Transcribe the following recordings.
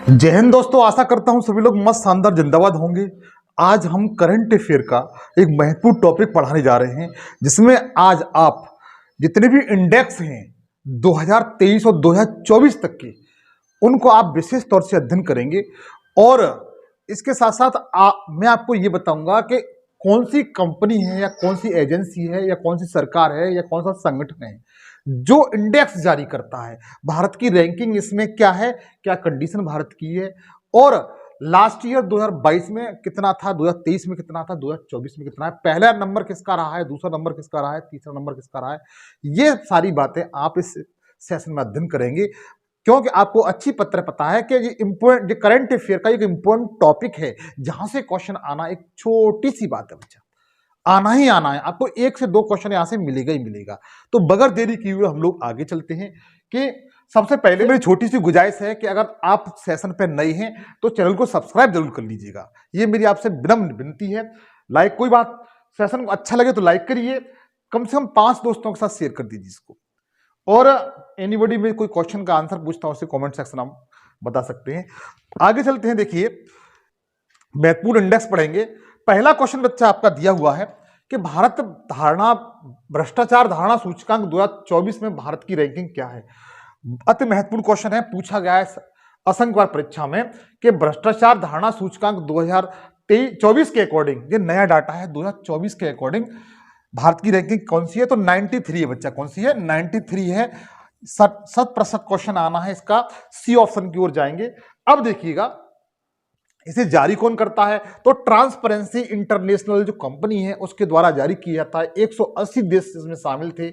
जय हिंद दोस्तों, आशा करता हूं सभी लोग मस्त शानदार जिंदाबाद होंगे। आज हम करंट अफेयर का एक महत्वपूर्ण टॉपिक पढ़ाने जा रहे हैं, जिसमें आज आप जितने भी इंडेक्स हैं 2023 और 2024 तक के, उनको आप विशेष तौर से अध्ययन करेंगे। और इसके साथ साथ मैं आपको ये बताऊंगा कि कौन सी कंपनी है या कौन सी एजेंसी है या कौन सी सरकार है या कौन सा संगठन है जो इंडेक्स जारी करता है। भारत की रैंकिंग इसमें क्या है, क्या कंडीशन भारत की है, और लास्ट ईयर 2022 में कितना था, 2023 में कितना था, 2024 में कितना है, पहला नंबर किसका रहा है, दूसरा नंबर किसका रहा है, तीसरा नंबर किसका रहा है। ये सारी बातें आप इस सेशन में अध्ययन करेंगे, क्योंकि आपको अच्छी पत्र पता है कि ये इंपोर्टेंट, ये करंट अफेयर का एक इंपोर्टेंट टॉपिक है, जहां से क्वेश्चन आना एक छोटी सी बात है बच्चा, आना ही आना है। आपको 1 से 2 क्वेश्चन यहां से मिलेगा ही मिलेगा। तो बगैर देरी किए हुए हम लोग आगे चलते हैं। कि सबसे पहले मेरी छोटी सी गुजारिश है कि अगर आप सेशन पे नए हैं तो चैनल को सब्सक्राइब जरूर कर लीजिएगा, ये मेरी आपसे विनम्र विनती है। लाइक, कोई बात, सेशन को अच्छा लगे तो लाइक करिए, कम से कम 5 दोस्तों के साथ शेयर कर दीजिए इसको। और एनीबॉडी में कोई क्वेश्चन का आंसर पूछता हूं, उसे कमेंट सेक्शन में बता सकते हैं। आगे चलते हैं। देखिए, महत्वपूर्ण इंडेक्स पढ़ेंगे। पहला क्वेश्चन बच्चा आपका दिया हुआ है कि भारत धारणा भ्रष्टाचार धारणा सूचकांक 2024 में भारत की रैंकिंग क्या है। अति महत्वपूर्ण क्वेश्चन है, पूछा गया है असंख्य बार परीक्षा में कि भ्रष्टाचार धारणा सूचकांक 2024 के अकॉर्डिंग, ये नया डाटा है, 2024 के अकॉर्डिंग भारत की रैंकिंग कौन सी है। तो 93 है बच्चा, कौन सी है, 93 है। 100% क्वेश्चन आना है इसका, सी ऑप्शन की ओर जाएंगे। अब देखिएगा, इसे जारी कौन करता है, तो ट्रांसपेरेंसी इंटरनेशनल जो कंपनी है उसके द्वारा जारी किया जाता है। 180 देश इसमें शामिल थे।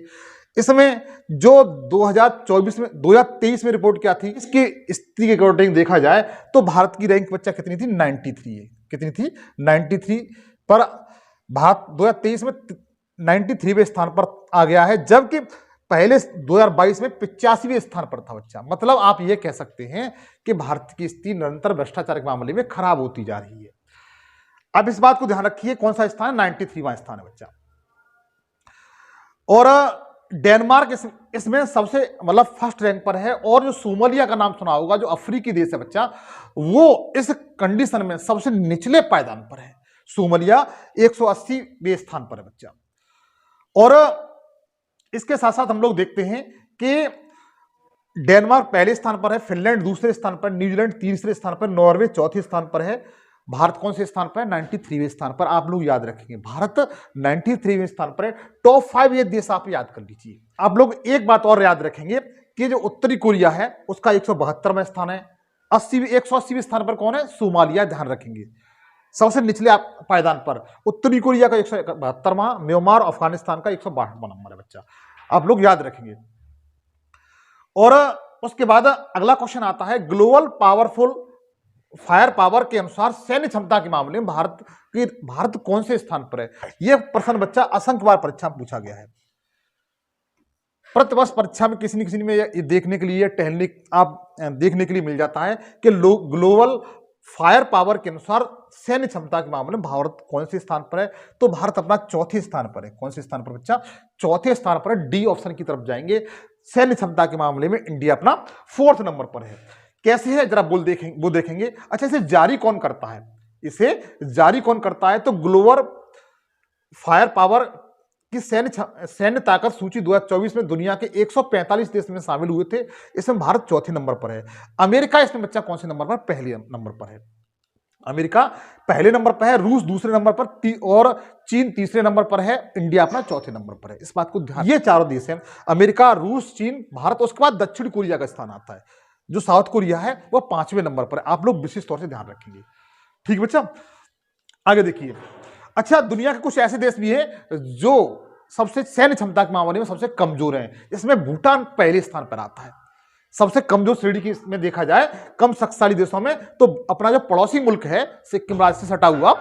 इसमें जो 2023 में रिपोर्ट क्या थी, इसकी स्थिति के अकॉर्डिंग देखा जाए तो भारत की रैंक बच्चा कितनी थी, 93 है। कितनी थी, 93 पर भारत 2023 में 93वें स्थान पर आ गया है, जबकि पहले 2022 में 85वें स्थान पर था बच्चा। मतलब आप ये कह सकते हैं कि भारत की स्थिति निरंतर भ्रष्टाचार के मामले में खराब होती जा रही है। अब इस बात को ध्यान रखिए, कौन सा स्थान है, 93वां स्थान है बच्चा। और डेनमार्क इसमें सबसे मतलब फर्स्ट रैंक पर है। और जो सोमालिया का नाम सुना होगा, जो अफ्रीकी देश है बच्चा, वो इस कंडीशन में सबसे निचले पायदान पर है। सोमालिया 180वें स्थान पर है बच्चा। और इसके साथ साथ हम लोग देखते हैं कि डेनमार्क पहले स्थान पर है, फिनलैंड दूसरे स्थान पर, न्यूजीलैंड तीसरे स्थान पर, नॉर्वे चौथे स्थान पर है। भारत कौन से स्थान पर है, 93वें स्थान पर। आप लोग याद रखेंगे, भारत 93वें स्थान पर है। टॉप 5 ये देश आप याद कर लीजिए। आप लोग एक बात और याद रखेंगे कि जो उत्तरी कोरिया है उसका 172वां स्थान है। 180वें स्थान पर कौन है, सोमालिया। ध्यान रखेंगे, सबसे निचले पायदान पर उत्तरी कोरिया का 172वां, म्यांमार अफगानिस्तान का 162वां नंबर है बच्चा। आप लोग याद रखेंगे। और उसके बाद अगला क्वेश्चन आता है, ग्लोबल पावरफुल फायर पावर के अनुसार सैन्य क्षमता के मामले में भारत कौन से स्थान पर है। यह प्रश्न बच्चा असंख्य बार परीक्षा में पूछा गया है। प्रतिवर्ष परीक्षा में किसी न किसी में ये देखने के लिए टहलने आप देखने के लिए मिल जाता है कि ग्लोबल फायर पावर के अनुसार सैन्य क्षमता के मामले में भारत कौन से स्थान पर है। तो भारत अपना चौथे स्थान पर है। कौन से स्थान पर बच्चा, चौथे स्थान पर है। डी ऑप्शन की तरफ जाएंगे। सैन्य क्षमता के मामले में इंडिया अपना 4th नंबर पर है। कैसे है जरा वो देखेंगे। अच्छा, इसे जारी कौन करता है, इसे जारी कौन करता है, तो ग्लोबल फायर पावर की सैन्य ताकत सूची 2024 में दुनिया के 145 देश में शामिल हुए थे। इसमें भारत चौथे नंबर पर है। अमेरिका इसमें बच्चा कौन से नंबर पर, पहले नंबर पर है। अमेरिका पहले नंबर पर है, रूस दूसरे नंबर पर, और चीन तीसरे नंबर पर है। इंडिया अपना चौथे नंबर पर है। इस बात को ध्यान, ये चारों देश हैं, अमेरिका, रूस, चीन, भारत। उसके बाद दक्षिण कोरिया का स्थान आता है। जो साउथ कोरिया है वो 5वें नंबर पर है। आप लोग विशेष तौर से ध्यान रखेंगे, ठीक बच्चा। आगे देखिए। अच्छा, दुनिया के कुछ ऐसे देश भी हैं जो सबसे सैन्य क्षमता के मामले में सबसे कमजोर हैं। इसमें भूटान पहले स्थान पर आता है। सबसे कमजोर श्रेणी की में देखा जाए कम शक्तिशाली देशों में, तो अपना जो पड़ोसी मुल्क है सिक्किम राज्य से सटा हुआ,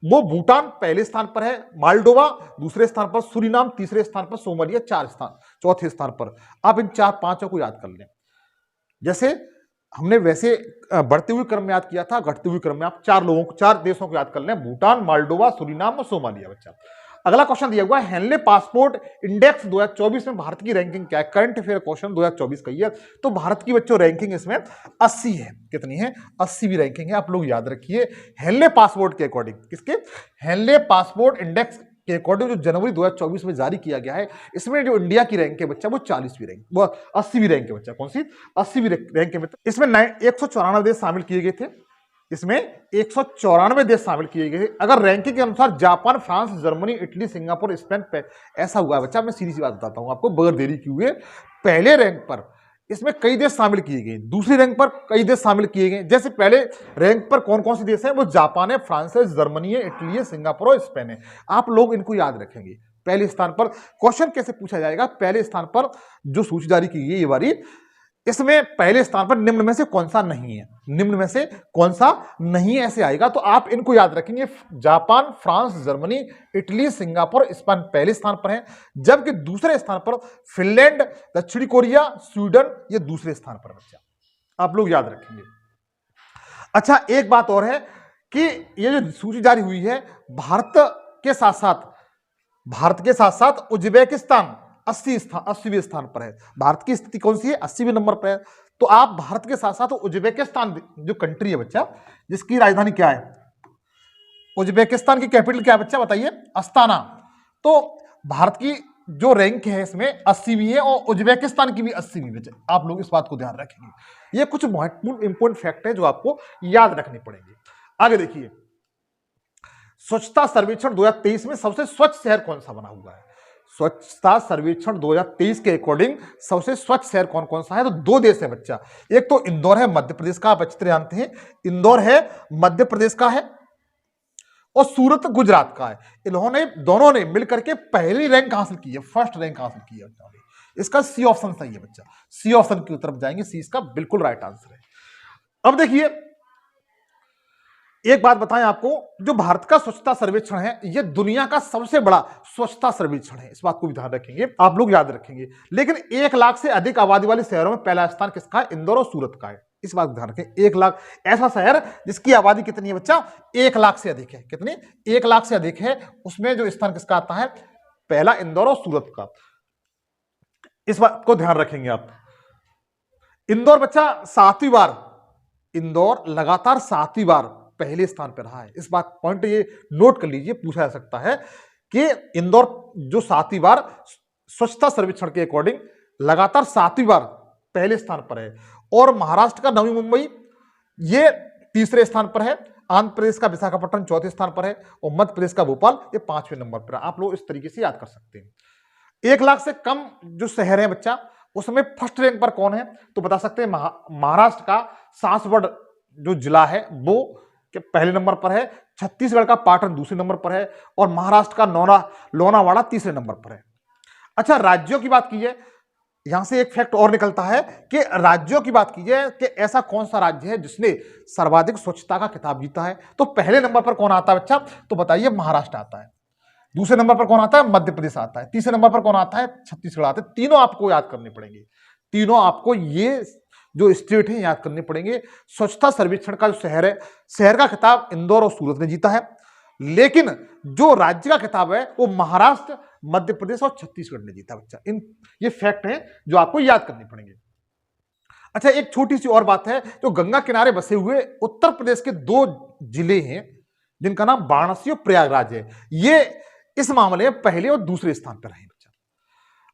वो भूटान पहले स्थान पर है। मालडोवा दूसरे स्थान पर, सूरीनाम तीसरे स्थान पर, सोमालिया चौथे स्थान पर। आप इन 4-5 को याद कर लें। जैसे हमने वैसे बढ़ते हुए क्रम में याद किया था, घटते हुए क्रम में आप 4 देशों को याद कर लें, भूटान, मालडोवा, सूरीनाम और सोमालिया बच्चा। अगला क्वेश्चन दिया हुआ है हेनले पासपोर्ट इंडेक्स 2024 में भारत की रैंकिंग क्या है। करंट अफेयर क्वेश्चन 2024 का ये, तो भारत की बच्चों रैंकिंग इसमें 80 है। कितनी है? 80वीं रैंकिंग है। आप लोग याद रखिए हेनले पासपोर्ट के अकॉर्डिंग, किसके? हेनले पासपोर्ट इंडेक्स के अकॉर्डिंग जो जनवरी 2024 में जारी किया गया है, इसमें जो इंडिया की रैंक है बच्चा वो 40वीं रैंक, वो 80वीं रैंक है बच्चा। कौन सी? 80वीं रैंक है। इसमें 194 देश शामिल किए गए थे। इसमें 194 देश शामिल किए गए। अगर रैंकिंग के अनुसार Japan, France, Germany, Italy, Singapore, Spain ऐसा हुआ बच्चा। मैं सीधी सी बात बताता हूं आपको बगैर देरी किए हुए। पहले रैंक पर इसमें कई देश शामिल किए गए, दूसरी रैंक पर कई देश शामिल किए गए। जैसे पहले रैंक पर कौन कौन से देश हैं? वो जापान है, फ्रांस है, जर्मनी है, इटली है, सिंगापुर और स्पेन है। आप लोग इनको याद रखेंगे। पहले स्थान पर क्वेश्चन कैसे पूछा जाएगा? पहले स्थान पर जो सूची जारी की गई ये वाली, इसमें पहले स्थान पर निम्न में से कौन सा नहीं है? निम्न में से कौन सा नहीं है ऐसे आएगा, तो आप इनको याद रखेंगे। Japan, France, Germany, Italy, Singapore, Spain पहले स्थान पर है, जबकि दूसरे स्थान पर फिनलैंड, दक्षिण कोरिया, स्वीडन ये दूसरे स्थान पर बच्चा। आप लोग याद रखेंगे। अच्छा, एक बात और है कि ये जो सूची जारी हुई है, भारत के साथ साथ उज्बेकिस्तान 80वें स्थान पर है। भारत की स्थिति कौन सी है? 80वें नंबर पर है। तो आप भारत के साथ साथ उज्बेकिस्तान जो कंट्री है बच्चा, जिसकी राजधानी क्या है? उज्बेकिस्तान की कैपिटल क्या है बच्चा? बताइए। अस्ताना। तो भारत की जो रैंक है इसमें 80वीं है और उज्बेकिस्तान की भी 80वीं बच्चा। आप लोग इस बात को ध्यान रखेंगे। ये कुछ महत्वपूर्ण इंपॉर्टेंट फैक्ट है जो आपको याद रखने पड़ेंगे। आगे देखिए, स्वच्छता सर्वेक्षण 2023 में सबसे स्वच्छ शहर कौन सा बना हुआ है? स्वच्छता सर्वेक्षण 2023 के अकॉर्डिंग सबसे स्वच्छ शहर कौन कौन सा है? तो दो देश है बच्चा। एक तो इंदौर है मध्य प्रदेश का, आप अच्छी तरह जानते हैं। इंदौर है मध्य प्रदेश का है और सूरत गुजरात का है। इन्होंने दोनों ने मिलकर के पहली रैंक हासिल की है, फर्स्ट रैंक हासिल की है। इसका सी ऑप्शन सही है बच्चा। सी ऑप्शन की तरफ जाएंगे, सी इसका बिल्कुल राइट आंसर है। अब देखिए, एक बात बताएं आपको, जो भारत का स्वच्छता सर्वेक्षण है यह दुनिया का सबसे बड़ा स्वच्छता सर्वेक्षण है। इस बात को भी ध्यान रखेंगे, आप लोग याद रखेंगे। लेकिन 1 लाख से अधिक आबादी वाले शहरों में पहला स्थान किसका है? इंदौर और सूरत का है। इस बात को ध्यान रखें। 1 लाख ऐसा शहर जिसकी आबादी कितनी है बच्चा? 1 लाख से अधिक है। कितनी? 1 लाख से अधिक है। उसमें जो स्थान किसका आता है? पहला इंदौर और सूरत का। इस बात को ध्यान रखेंगे आप। इंदौर बच्चा 7वीं बार, इंदौर लगातार 7वीं बार पहले स्थान पर रहा है। इस बात पॉइंट ये नोट कर लीजिए, पूछा जा सकता है कि इंदौर जो 7वीं बार स्वच्छता सर्वेक्षण के अकॉर्डिंग लगातार 7वीं बार पहले स्थान पर है। और महाराष्ट्र का नवी मुंबई ये तीसरे स्थान पर है। आंध्र प्रदेश का विशाखापट्टनम चौथे स्थान पर है और मध्य प्रदेश का भोपाल ये 5वें नंबर पर है। आप लोग इस तरीके से याद कर सकते हैं। 1 लाख से कम जो शहर है बच्चा, उसमें फर्स्ट रैंक पर कौन है? तो बता सकते हैं महाराष्ट्र का सासवड़ जो जिला है वो पहले नंबर पर है, छत्तीसगढ़ का पाटन दूसरे नंबर पर है और महाराष्ट्र का लोनावाड़ा तीसरे नंबर पर है। अच्छा, राज्यों की बात कीजिए, यहां से एक फैक्ट और निकलता है कि राज्यों की बात कीजिए कि ऐसा कौन सा राज्य है जिसने सर्वाधिक स्वच्छता का खिताब जीता है। तो पहले नंबर पर कौन आता है बच्चा? तो बताइए। महाराष्ट्र आता है। दूसरे नंबर पर कौन आता है? मध्य प्रदेश आता है। तीसरे नंबर पर कौन आता है? छत्तीसगढ़ आता है। तीनों आपको याद करने पड़ेंगे। तीनों आपको ये जो स्टेट है याद करने पड़ेंगे। स्वच्छता सर्वेक्षण का जो शहर है, शहर का खिताब इंदौर और सूरत ने जीता है, लेकिन जो राज्य का खिताब है वो महाराष्ट्र, मध्य प्रदेश और छत्तीसगढ़ ने जीता बच्चा। इन ये फैक्ट हैं जो आपको याद करने पड़ेंगे। अच्छा, एक छोटी सी और बात है, जो गंगा किनारे बसे हुए उत्तर प्रदेश के 2 जिले हैं जिनका नाम वाराणसी और प्रयागराज है, ये इस मामले में पहले और दूसरे स्थान पर रहे बच्चा।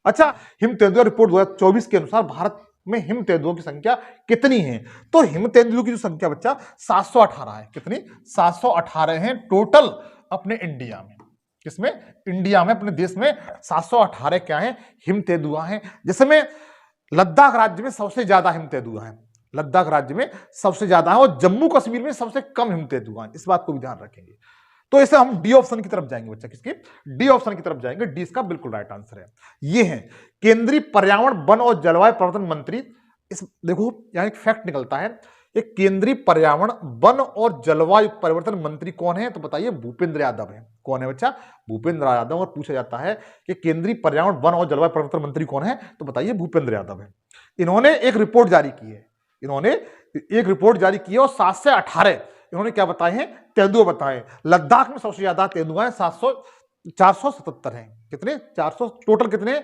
अच्छा, हिम तेंदुआ रिपोर्ट 2024 के अनुसार भारत में हिम तेंदुओं की संख्या कितनी है? तो हिम तेंदुओं की जो संख्या बच्चा 718 है। कितनी? 718 है टोटल अपने इंडिया में। किसमें? इंडिया में, अपने देश में 718 क्या है? हिम तेंदुआ हैं। जिसमें लद्दाख राज्य में सबसे ज्यादा हिम तेंदुआ हैं। लद्दाख राज्य में सबसे ज्यादा है और जम्मू कश्मीर में सबसे कम हिम तेंदुआ हैं। इस बात को भी ध्यान रखेंगे। तो इसे हम डी ऑप्शन की तरफ जाएंगे बच्चा। किसकी? डी ऑप्शन की तरफ जाएंगे। डी इसका बिल्कुल राइट आंसर है। ये है केंद्रीय पर्यावरण, वन और जलवायु परिवर्तन मंत्री। इस देखो यहां एक फैक्ट निकलता है, एक केंद्रीय पर्यावरण, वन और जलवायु परिवर्तन मंत्री कौन है? तो बताइए। भूपेंद्र यादव है। कौन है बच्चा? भूपेंद्र यादव। और पूछा जाता है कि केंद्रीय पर्यावरण, वन और जलवायु परिवर्तन मंत्री कौन है? तो बताइए भूपेंद्र यादव है। इन्होंने एक रिपोर्ट जारी की है। इन्होंने एक रिपोर्ट जारी की है और 7 से 18 इन्होंने क्या बताए हैं? तेंदुआ बताए। लद्दाख में सबसे ज्यादा तेंदुआ है, 477 हैं। कितने? 400 टोटल। कितने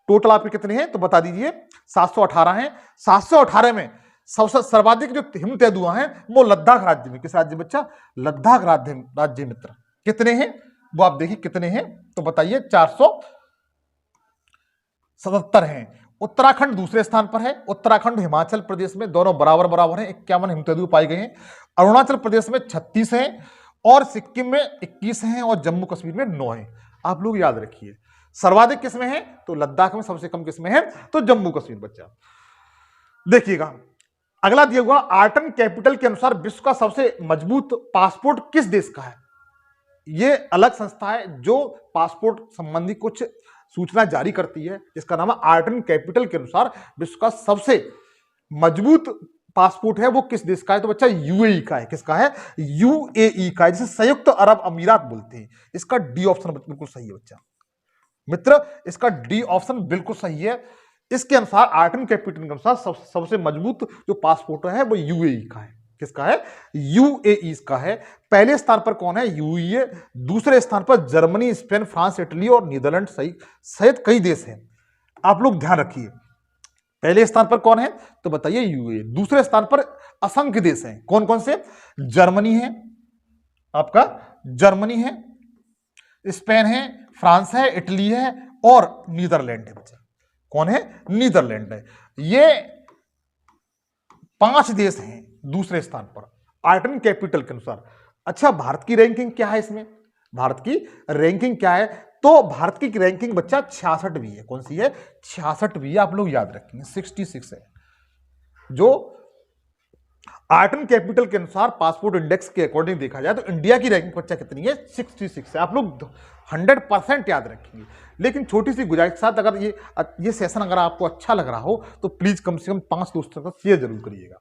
टोटल आपके कितने हैं तो बता दीजिए। 718 हैं। 718 में सबसे सर्वाधिक जो हिमतेंदु हैं वो लद्दाख राज्य में। किस राज्य में बच्चा? लद्दाख राज्य मित्र। कितने हैं वो आप देखिए कितने हैं तो बताइए। 477 हैं। उत्तराखंड दूसरे स्थान पर है। उत्तराखंड हिमाचल प्रदेश में दोनों बराबर बराबर हैं, 51 हिमतेंदु पाए गए हैं। अरुणाचल प्रदेश में 36 हैं और सिक्किम में 21 हैं और जम्मू कश्मीर में 9 हैं। आप लोग याद रखिए सर्वाधिक किसमें है तो लद्दाख में, सबसे कम किसमें है तो जम्मू कश्मीर। बच्चा देखिएगा अगला दिया हुआ आर्टन कैपिटल के अनुसार विश्व का सबसे मजबूत पासपोर्ट किस देश का है। यह अलग संस्था है जो पासपोर्ट संबंधी कुछ सूचना जारी करती है, जिसका नाम है आर्टन कैपिटल के अनुसार विश्व का सबसे मजबूत पासपोर्ट है वो किस देश का है तो बच्चा यूएई का है। किसका है? यूएई का है, जिसे संयुक्त अरब अमीरात बोलते हैं। इसका डी ऑप्शन बिल्कुल सही है बच्चा मित्र, इसका डी ऑप्शन बिल्कुल सही है। इसके अनुसार आर्टन कैपिटल के अनुसार सबसे मजबूत जो पासपोर्ट है वो यूएई का है। किसका है? यूएई का है। पहले स्थान पर कौन है? यूएई। दूसरे स्थान पर जर्मनी, स्पेन, फ्रांस, इटली और नीदरलैंड सहित कई देश हैं। आप लोग ध्यान रखिए पहले स्थान पर कौन है तो बताइए यूएई। दूसरे स्थान पर असंख्य देश हैं। कौन कौन से? जर्मनी है, आपका जर्मनी है, स्पेन है, फ्रांस है, इटली है और नीदरलैंड है। बच्चा कौन है? नीदरलैंड है। ये 5 देश हैं दूसरे स्थान पर आर्टन कैपिटल के अनुसार। अच्छा भारत की रैंकिंग क्या है इसमें? भारत की रैंकिंग क्या है तो भारत की रैंकिंग बच्चा 66वीं है। कौन सी है? 66वीं है। आप लोग याद रखेंगे 66 है। जो आर्टन कैपिटल के अनुसार पासपोर्ट इंडेक्स के अकॉर्डिंग देखा जाए तो इंडिया की रैंकिंग बच्चा कितनी है? 66 है। आप लोग 100% याद रखेंगे। लेकिन छोटी सी गुजारिश के साथ, अगर ये सेशन अगर आपको अच्छा लग रहा हो तो प्लीज कम से कम 5 दोस्तों का शेयर जरूर करिएगा।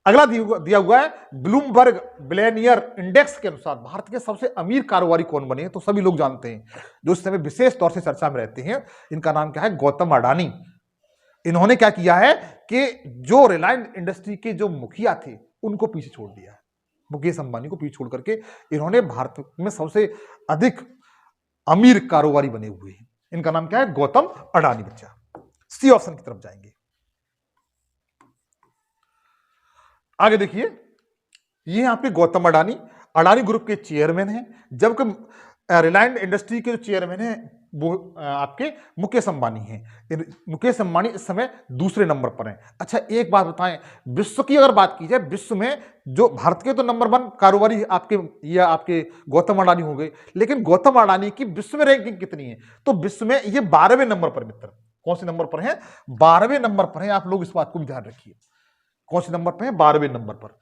अगला दिया हुआ है ब्लूमबर्ग बिलियनियर इंडेक्स के अनुसार भारत के सबसे अमीर कारोबारी कौन बने तो सभी लोग जानते हैं, जो इस समय विशेष तौर से चर्चा में रहते हैं। इनका नाम क्या है? गौतम अडानी। इन्होंने क्या किया है कि जो रिलायंस इंडस्ट्री के जो मुखिया थे उनको पीछे छोड़ दिया है। मुकेश अंबानी को पीछे छोड़ करके इन्होंने भारत में सबसे अधिक अमीर कारोबारी बने हुए हैं। इनका नाम क्या है? गौतम अडानी। बच्चा सी ऑप्शन की तरफ जाएंगे। आगे देखिए ये आपके गौतम अडानी अडानी ग्रुप के चेयरमैन हैं, जबकि रिलायंस इंडस्ट्री के जो चेयरमैन हैं वो आपके मुकेश अंबानी हैं। मुकेश अंबानी इस समय दूसरे नंबर पर हैं। अच्छा एक बात बताएं, विश्व की अगर बात की जाए, विश्व में जो भारत के तो नंबर 1 कारोबारी आपके गौतम अडानी हो गए, लेकिन गौतम अडानी की विश्व में रैंकिंग कितनी है तो विश्व में ये 12वें नंबर पर मित्र। कौन से नंबर पर है? 12वें नंबर पर है। आप लोग इस बात को भी ध्यान रखिए। कौन से नंबर पर है? 12वें नंबर पर।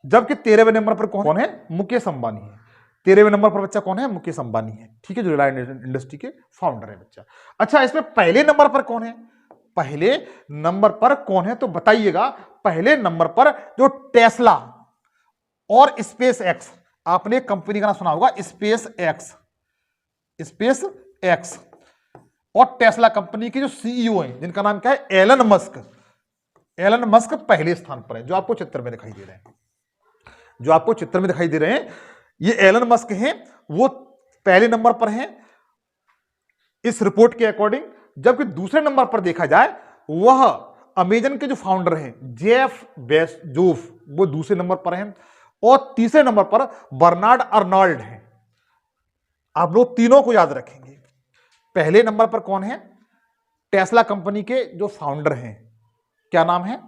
जबकि 13वें नंबर पर कौन है? मुकेश अंबानी है। 13वें नंबर पर बच्चा कौन है? मुकेश अंबानी है। ठीक है, जो रिलायंस इंडस्ट्री के फाउंडर है बच्चा। अच्छा इसमें पहले नंबर पर कौन है? पहले नंबर पर कौन है तो बताइएगा। पहले नंबर पर जो टेस्ला और स्पेस एक्स, आपने कंपनी का नाम सुना होगा स्पेस एक्स और टेस्ला कंपनी के जो सीईओ हैं जिनका नाम क्या है? Elon Musk. एलन मस्क पहले स्थान पर है, जो आपको चित्र में दिखाई दे रहे हैं। ये एलन मस्क हैं, वो पहले नंबर पर हैं इस रिपोर्ट के अकॉर्डिंग। जबकि दूसरे नंबर पर देखा जाए वह अमेजन के जो फाउंडर हैं जेफ बेजोस, वो दूसरे नंबर पर हैं। और तीसरे नंबर पर बर्नार्ड अर्नोल्ड हैं। आप लोग तीनों को याद रखेंगे। पहले नंबर पर कौन है? टेस्ला कंपनी के जो फाउंडर हैं, क्या नाम है?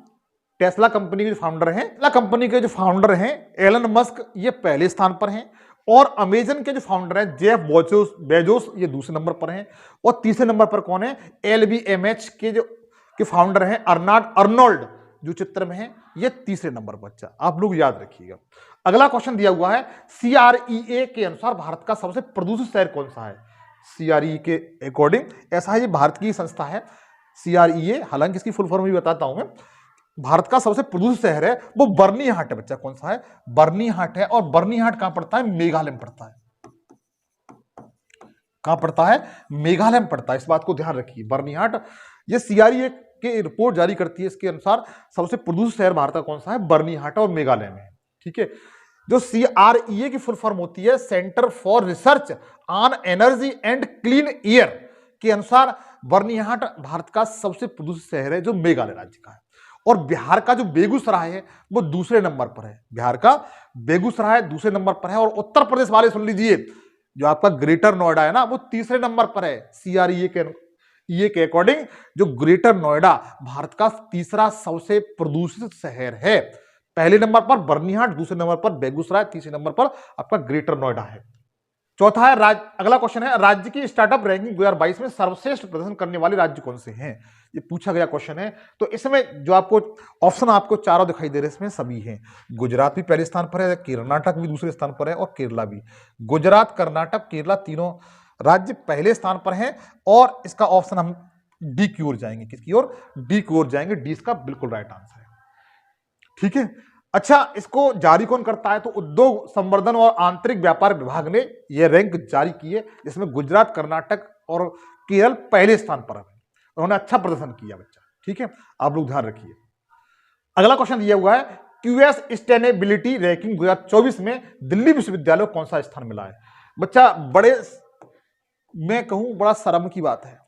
टेस्ला कंपनी के जो फाउंडर हैं, टेस्ला कंपनी के जो फाउंडर हैं एलन मस्क, ये पहले स्थान पर हैं। और अमेजन के जो फाउंडर हैं जेफ बेजोस, ये दूसरे नंबर पर हैं। और तीसरे नंबर पर कौन है? LVMH के फाउंडर हैं अर्नोल्ड, जो चित्र में है, ये तीसरे नंबर पर। बच्चा आप लोग याद रखिएगा। अगला क्वेश्चन दिया हुआ है CREA के अनुसार भारत का सबसे प्रदूषित शहर कौन सा है? CREA के अकॉर्डिंग ऐसा है, ये भारत की संस्था है CREA, हालांकि इसकी फुल फॉर्म भी बताता हूं मैं। भारत का सबसे प्रदूषित शहर है वो बर्नीहाट है। बच्चा कौन सा है? बर्नीहाट है। और बर्नीहाट कहां पड़ता है? मेघालय में पड़ता है। कहां पड़ता है? मेघालय में पड़ता है। इस बात को ध्यान रखिए। बर्नीहाट, ये CREA के रिपोर्ट जारी करती है, इसके अनुसार सबसे प्रदूषित शहर भारत का कौन सा है? बर्नीहाट और मेघालय में। ठीक है, जो CREA की फुल फॉर्म होती है centre for research on energy and clean air के अनुसार बर्निहाट भारत का सबसे प्रदूषित शहर है जो मेघालय राज्य का है। और बिहार का जो बेगूसराय है वो दूसरे नंबर पर है। बिहार का बेगूसराय दूसरे नंबर पर है। और उत्तर प्रदेश वाले सुन लीजिए, जो आपका ग्रेटर नोएडा है ना वो तीसरे नंबर पर है। CREA के अकॉर्डिंग जो ग्रेटर नोएडा भारत का तीसरा सबसे प्रदूषित शहर है। पहले नंबर पर बर्निहाट, दूसरे नंबर पर बेगूसराय, तीसरे नंबर पर आपका ग्रेटर नोएडा है। चौथा है अगला क्वेश्चन है, राज्य की स्टार्टअप रैंकिंग 2022 में सर्वश्रेष्ठ प्रदर्शन करने वाले राज्य कौन से हैं? ये पूछा गया क्वेश्चन है। तो इसमें जो आपको ऑप्शन आपको चारों दिखाई दे रहे हैं, इसमें सभी हैं। गुजरात भी पहले स्थान पर है, कर्नाटक भी दूसरे स्थान पर है और केरला भी। गुजरात, कर्नाटक, केरला तीनों राज्य पहले स्थान पर हैं। और इसका ऑप्शन हम डी की ओर जाएंगे। किसकी ओर? डी की ओर जाएंगे। डी इसका बिल्कुल राइट आंसर है। ठीक है। अच्छा, इसको जारी कौन करता है? तो उद्योग संवर्धन और आंतरिक व्यापार विभाग ने यह रैंक जारी की है, जिसमें गुजरात, कर्नाटक और केरल पहले स्थान पर है। उन्होंने अच्छा प्रदर्शन किया बच्चा। ठीक है, आप लोग ध्यान रखिए। अगला क्वेश्चन दिया हुआ है, क्यूएस सस्टेनेबिलिटी रैंकिंग 2024 में दिल्ली विश्वविद्यालय को कौन सा स्थान मिला है? बच्चा बड़े, मैं कहूं बड़ा शर्म की बात है,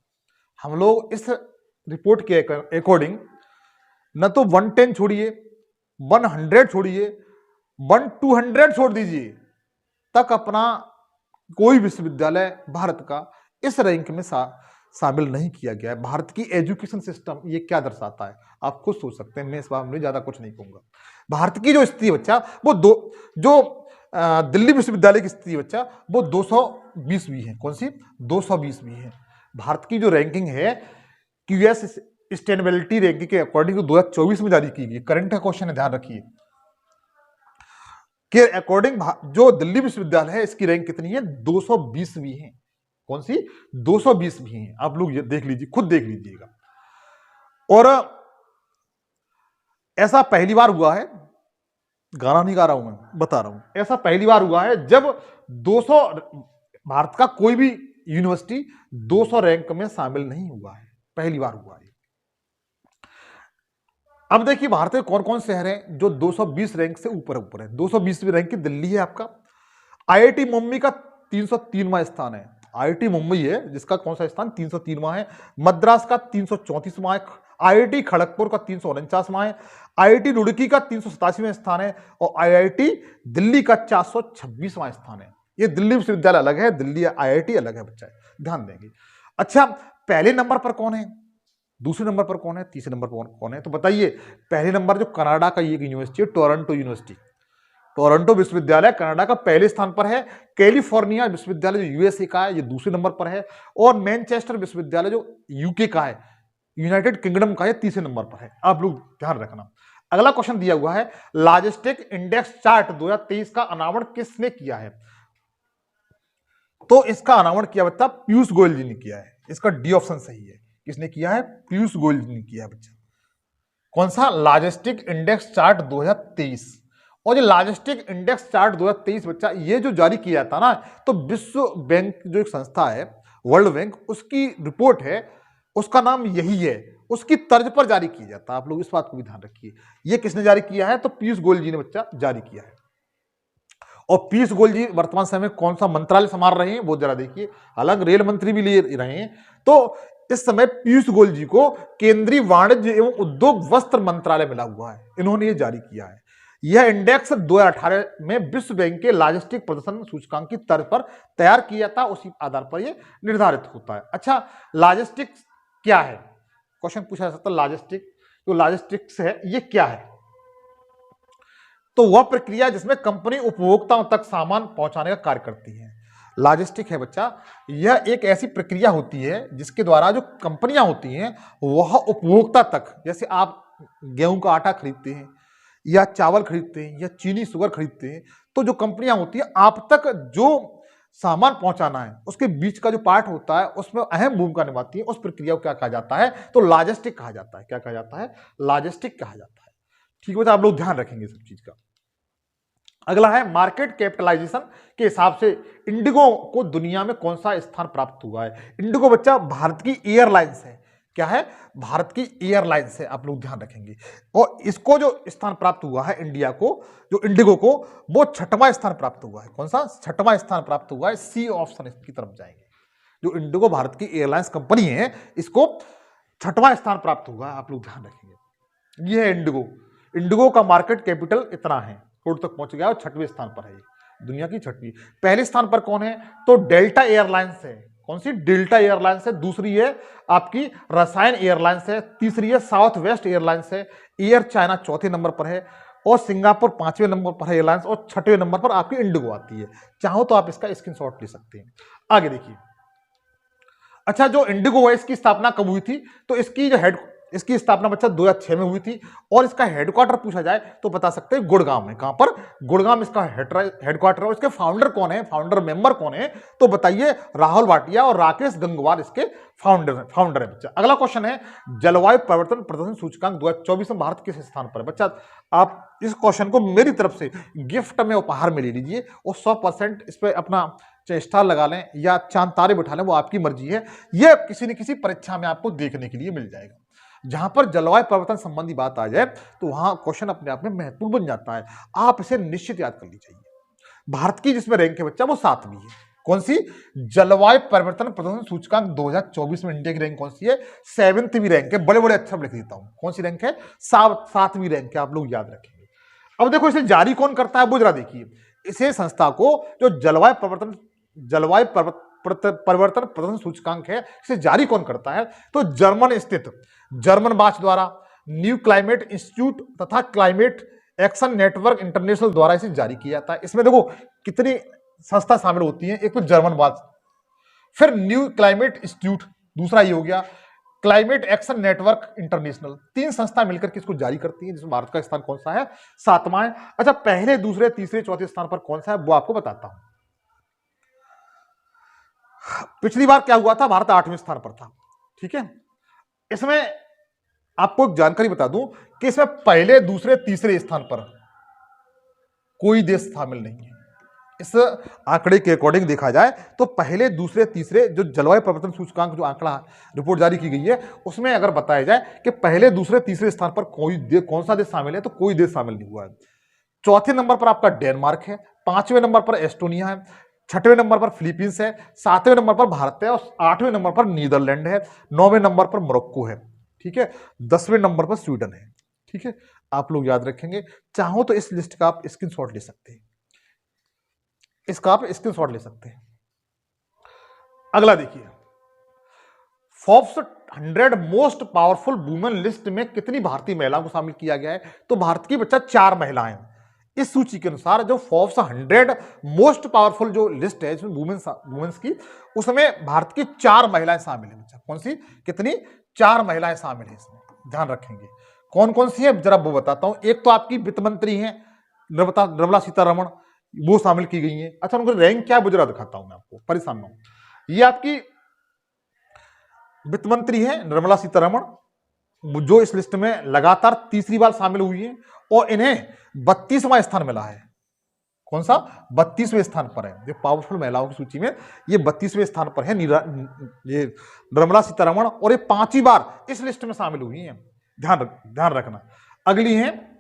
हम लोग इस रिपोर्ट के अकॉर्डिंग न तो 110 छोड़िए, 100 छोड़िए, 200 छोड़ दीजिए, तक अपना कोई विश्वविद्यालय भारत का इस रैंक में शामिल नहीं किया गया है। भारत की एजुकेशन सिस्टम ये क्या दर्शाता है आप खुद सोच सकते हैं। मैं इस बार में ज्यादा कुछ नहीं कहूंगा। भारत की जो स्थिति बच्चा वो दिल्ली विश्वविद्यालय की स्थिति बच्चा वो 220वीं है। कौन सी? 220वीं है। भारत की जो रैंकिंग है क्यूएस सस्टेनेबिलिटी रैंकिंग के अकॉर्डिंग 2024 में जारी की गई। करंट का क्वेश्चन है, ध्यान रखिए। के अकॉर्डिंग जो दिल्ली विश्वविद्यालय है इसकी रैंक कितनी है? 220वीं है। कौन सी? 220वीं है। आप लोग ये देख लीजिए, खुद देख लीजिएगा। और ऐसा पहली बार हुआ है, गाना नहीं गा रहा हूं मैं, बता रहा हूं, ऐसा पहली बार हुआ है जब 200 भारत का कोई भी यूनिवर्सिटी 200 रैंक में शामिल नहीं हुआ है। पहली बार हुआ है। अब देखिए भारत के कौन कौन शहर हैं जो 220 रैंक से ऊपर है। 220वीं रैंक की दिल्ली है आपका। IIT मुंबई का 303वां स्थान है। IIT मुंबई है जिसका कौन सा स्थान? 303वां है। मद्रास का 334वां है। IIT खड़गपुर का 349वां है। IIT रुड़की का 387वां स्थान है। और IIT दिल्ली का 426वां स्थान है। ये दिल्ली विश्वविद्यालय अलग है, दिल्ली IIT अलग है बच्चा, ध्यान देंगे। अच्छा, पहले नंबर पर कौन है, दूसरे नंबर पर कौन है, तीसरे नंबर पर कौन है? तो बताइए। पहले नंबर जो कनाडा का एक यूनिवर्सिटी है, टोरंटो यूनिवर्सिटी, टोरंटो विश्वविद्यालय कनाडा का पहले स्थान पर है। कैलिफोर्निया विश्वविद्यालय जो यूएसए का है, ये दूसरे नंबर पर है। और मैनचेस्टर विश्वविद्यालय जो यूके का है, यूनाइटेड किंगडम का है, तीसरे नंबर पर है। आप लोग ध्यान रखना। अगला क्वेश्चन दिया हुआ है, लॉजिस्टिक इंडेक्स चार्ट 2023 का अनावरण किसने किया है? तो इसका अनावरण किया बच्चा पीयूष गोयल जी ने किया है। इसका डी ऑप्शन सही है। किसने किया है? पीयूष गोयल जी ने किया है बच्चा। कौन सा? Logistic index chart 2023। और ये लॉजिस्टिक इंडेक्स चार्ट 2023 बच्चा ये जो जारी किया था ना, तो विश्व बैंक जो एक संस्था है, वर्ल्ड बैंक, उसकी रिपोर्ट है, उसका नाम यही है, उसकी तर्ज पर जारी किया जाता है। आप लोग इस बात को भी ध्यान रखिए। ये किसने जारी किया है? तो पीयूष गोयल जी ने बच्चा जारी किया है। और पीयूष गोयल जी वर्तमान समय में कौन सा मंत्रालय संभाल रहे हैं वो जरा देखिए। अलग रेल मंत्री भी ले रहे हैं। तो इस समय पीयूष गोयल जी को केंद्रीय वाणिज्य एवं उद्योग वस्त्र मंत्रालय मिला हुआ है। इन्होंने ये जारी किया है। यह इंडेक्स 2018 में विश्व बैंक के लॉजिस्टिक प्रदर्शन सूचकांक की तर्ज पर तैयार किया था, उसी आधार पर यह निर्धारित होता है। अच्छा, लॉजिस्टिक्स क्या है? क्वेश्चन पूछा जा सकता है, लॉजिस्टिक जो लॉजिस्टिक्स है ये क्या है? तो वह प्रक्रिया जिसमें कंपनी उपभोक्ताओं तक सामान पहुंचाने का कार्य करती है, लॉजिस्टिक है बच्चा। यह एक ऐसी प्रक्रिया होती है जिसके द्वारा जो कंपनियां होती हैं वह उपभोक्ता तक, जैसे आप गेहूं का आटा खरीदते हैं या चावल खरीदते हैं या चीनी शुगर खरीदते हैं, तो जो कंपनियां होती हैं आप तक जो सामान पहुंचाना है उसके बीच का जो पार्ट होता है उसमें अहम भूमिका निभाती है। उस प्रक्रिया को क्या कहा जाता है? तो लॉजिस्टिक कहा जाता है। क्या कहा जाता है? लॉजिस्टिक कहा जाता है। ठीक है, आप लोग ध्यान रखेंगे सब चीज का। अगला है, मार्केट कैपिटलाइजेशन के हिसाब से इंडिगो को दुनिया में कौन सा स्थान प्राप्त हुआ है? इंडिगो बच्चा भारत की एयरलाइंस है। क्या है, भारत की एयरलाइंस है, आप लोग ध्यान रखेंगे। और इसको जो स्थान प्राप्त हुआ है इंडिया को, जो इंडिगो को, वो 6वां स्थान प्राप्त हुआ है। कौन सा 6वां स्थान प्राप्त हुआ है, सी ऑप्शन की तरफ जाएंगे। जो इंडिगो भारत की एयरलाइंस कंपनी है, इसको 6वां स्थान प्राप्त हुआ है, आप लोग ध्यान रखेंगे। ये है इंडिगो। इंडिगो का मार्केट कैपिटल इतना है, करोड़ तक पहुंच गया और 6वें स्थान पर है, दुनिया की 6वीं। पहले स्थान पर कौन है, तो डेल्टा एयरलाइंस है। कौन सी, डेल्टा एयरलाइंस है। दूसरी है आपकी रसायन एयरलाइंस है। तीसरी है साउथ वेस्ट एयरलाइंस है। एयर चाइना चौथे नंबर पर है और सिंगापुर 5वें नंबर पर है एयरलाइंस, और 6वें नंबर पर आपकी इंडिगो आती है। चाहो तो आप इसका स्क्रीनशॉट ले सकते हैं। आगे देखिए, अच्छा, जो इंडिगो है इसकी स्थापना कब हुई थी, तो इसकी स्थापना बच्चा 2006 में हुई थी। और इसका हेडक्वार्टर पूछा जाए तो बता सकते हैं गुड़गांव में। कहां पर, गुड़गांव इसका हेडक्वार्टर है। इसके फाउंडर कौन है, फाउंडर मेंबर कौन है, तो बताइए, राहुल भाटिया और राकेश गंगवार इसके फाउंडर है बच्चा। अगला क्वेश्चन है, जलवायु परिवर्तन प्रदर्शन सूचकांक 2024 में भारत किस स्थान पर है। बच्चा आप इस क्वेश्चन को मेरी तरफ से गिफ्ट में, उपहार में ले लीजिए और 100% इस पर अपना चाहे स्टार लगा लें या चांद तारे बिठा लें, वो आपकी मर्जी है। यह किसी न किसी परीक्षा में आपको देखने के लिए मिल जाएगा। जहां पर जलवायु परिवर्तन संबंधी बात आ जाए तो वहां क्वेश्चन अपने आप में महत्वपूर्ण बन जाता है। आप इसे निश्चित याद कर लीजिए। भारत की जिसमें रैंक है बच्चा वो 7वीं है। कौन सी, जलवायु परिवर्तन प्रदर्शन सूचकांक 2024 में इंडिया की रैंक कौन सी है, 7वीं रैंक है। बड़े बड़े अक्षर लिख देता हूं, कौन सी रैंक है, 7वीं रैंक है, आप लोग याद रखेंगे। अब देखो इसे जारी कौन करता है, वो जरा देखिए। इसे संस्था को जो जलवायु परिवर्तन प्रदर्शन सूचकांक है, इसे जारी कौन करता है, तो जर्मन स्थित जर्मन बाच द्वारा, न्यू क्लाइमेट इंस्टीट्यूट तथा क्लाइमेट एक्शन नेटवर्क इंटरनेशनल द्वारा इसे जारी किया जाता है। इसमें देखो कितनी संस्था शामिल होती है, एक तो जर्मन बाच, फिर न्यू क्लाइमेट इंस्टीट्यूट, दूसरा ये हो गया क्लाइमेट एक्शन नेटवर्क इंटरनेशनल। 3 संस्था मिलकर किसको जारी करती है, जिसमें भारत का स्थान कौन सा है, 7वां है। अच्छा, पहले, दूसरे, तीसरे, चौथे स्थान पर कौन सा है, वो आपको बताता हूं। पिछली बार क्या हुआ था, भारत 8वें स्थान पर था। ठीक है, इसमें आपको एक जानकारी बता दूं कि इसमें पहले, दूसरे, तीसरे स्थान पर कोई देश शामिल नहीं है। इस आंकड़े के अकॉर्डिंग देखा जाए तो पहले, दूसरे, तीसरे जो जलवायु परिवर्तन सूचकांक जो आंकड़ा रिपोर्ट जारी की गई है, उसमें अगर बताया जाए कि पहले, दूसरे, तीसरे स्थान पर कौन सा देश शामिल है, तो कोई देश शामिल नहीं हुआ है। चौथे नंबर पर आपका डेनमार्क है, 5वें नंबर पर एस्टोनिया है, 6वें नंबर पर फिलीपींस है, 7वें नंबर पर भारत है और 8वें नंबर पर नीदरलैंड है, 9वें नंबर पर मोरक्को है। ठीक है, 10वें नंबर पर स्वीडन है। ठीक है, आप लोग याद रखेंगे। चाहो तो इस लिस्ट का आप स्क्रीनशॉट ले सकते हैं, इसका आप स्क्रीनशॉट ले सकते हैं। अगला देखिए, Forbes 100 most powerful women list में कितनी भारतीय महिलाओं को शामिल किया गया है, तो भारत की बच्चा 4 महिलाएं। इस सूची के अनुसार जो फोर्ब्स 100 मोस्ट पावरफुल जो लिस्ट है इसमें वुमेन्स की, उसमें भारत की 4 महिलाएं शामिल है बच्चा। कौन सी, कितनी, 4 महिलाएं शामिल है इसमें, ध्यान रखेंगे। कौन कौन सी है जरा वो बताता हूं। एक तो आपकी वित्त मंत्री है निर्मला सीतारमण, वो शामिल की गई है। अच्छा, उनका रैंक क्या है वो जरा दिखाता हूं मैं आपको, परेशान ना हो। ये आपकी वित्त मंत्री है निर्मला सीतारमण, जो इस लिस्ट में लगातार तीसरी बार शामिल हुई है और इन्हें 32वां स्थान मिला है। कौन सा, 32वें स्थान पर है। जो पावरफुल महिलाओं की सूची में ये 32वें स्थान पर है ये निर्मला सीतारमण, और ये 5वीं बार इस लिस्ट में शामिल हुई है। ध्यान रखना। अगली है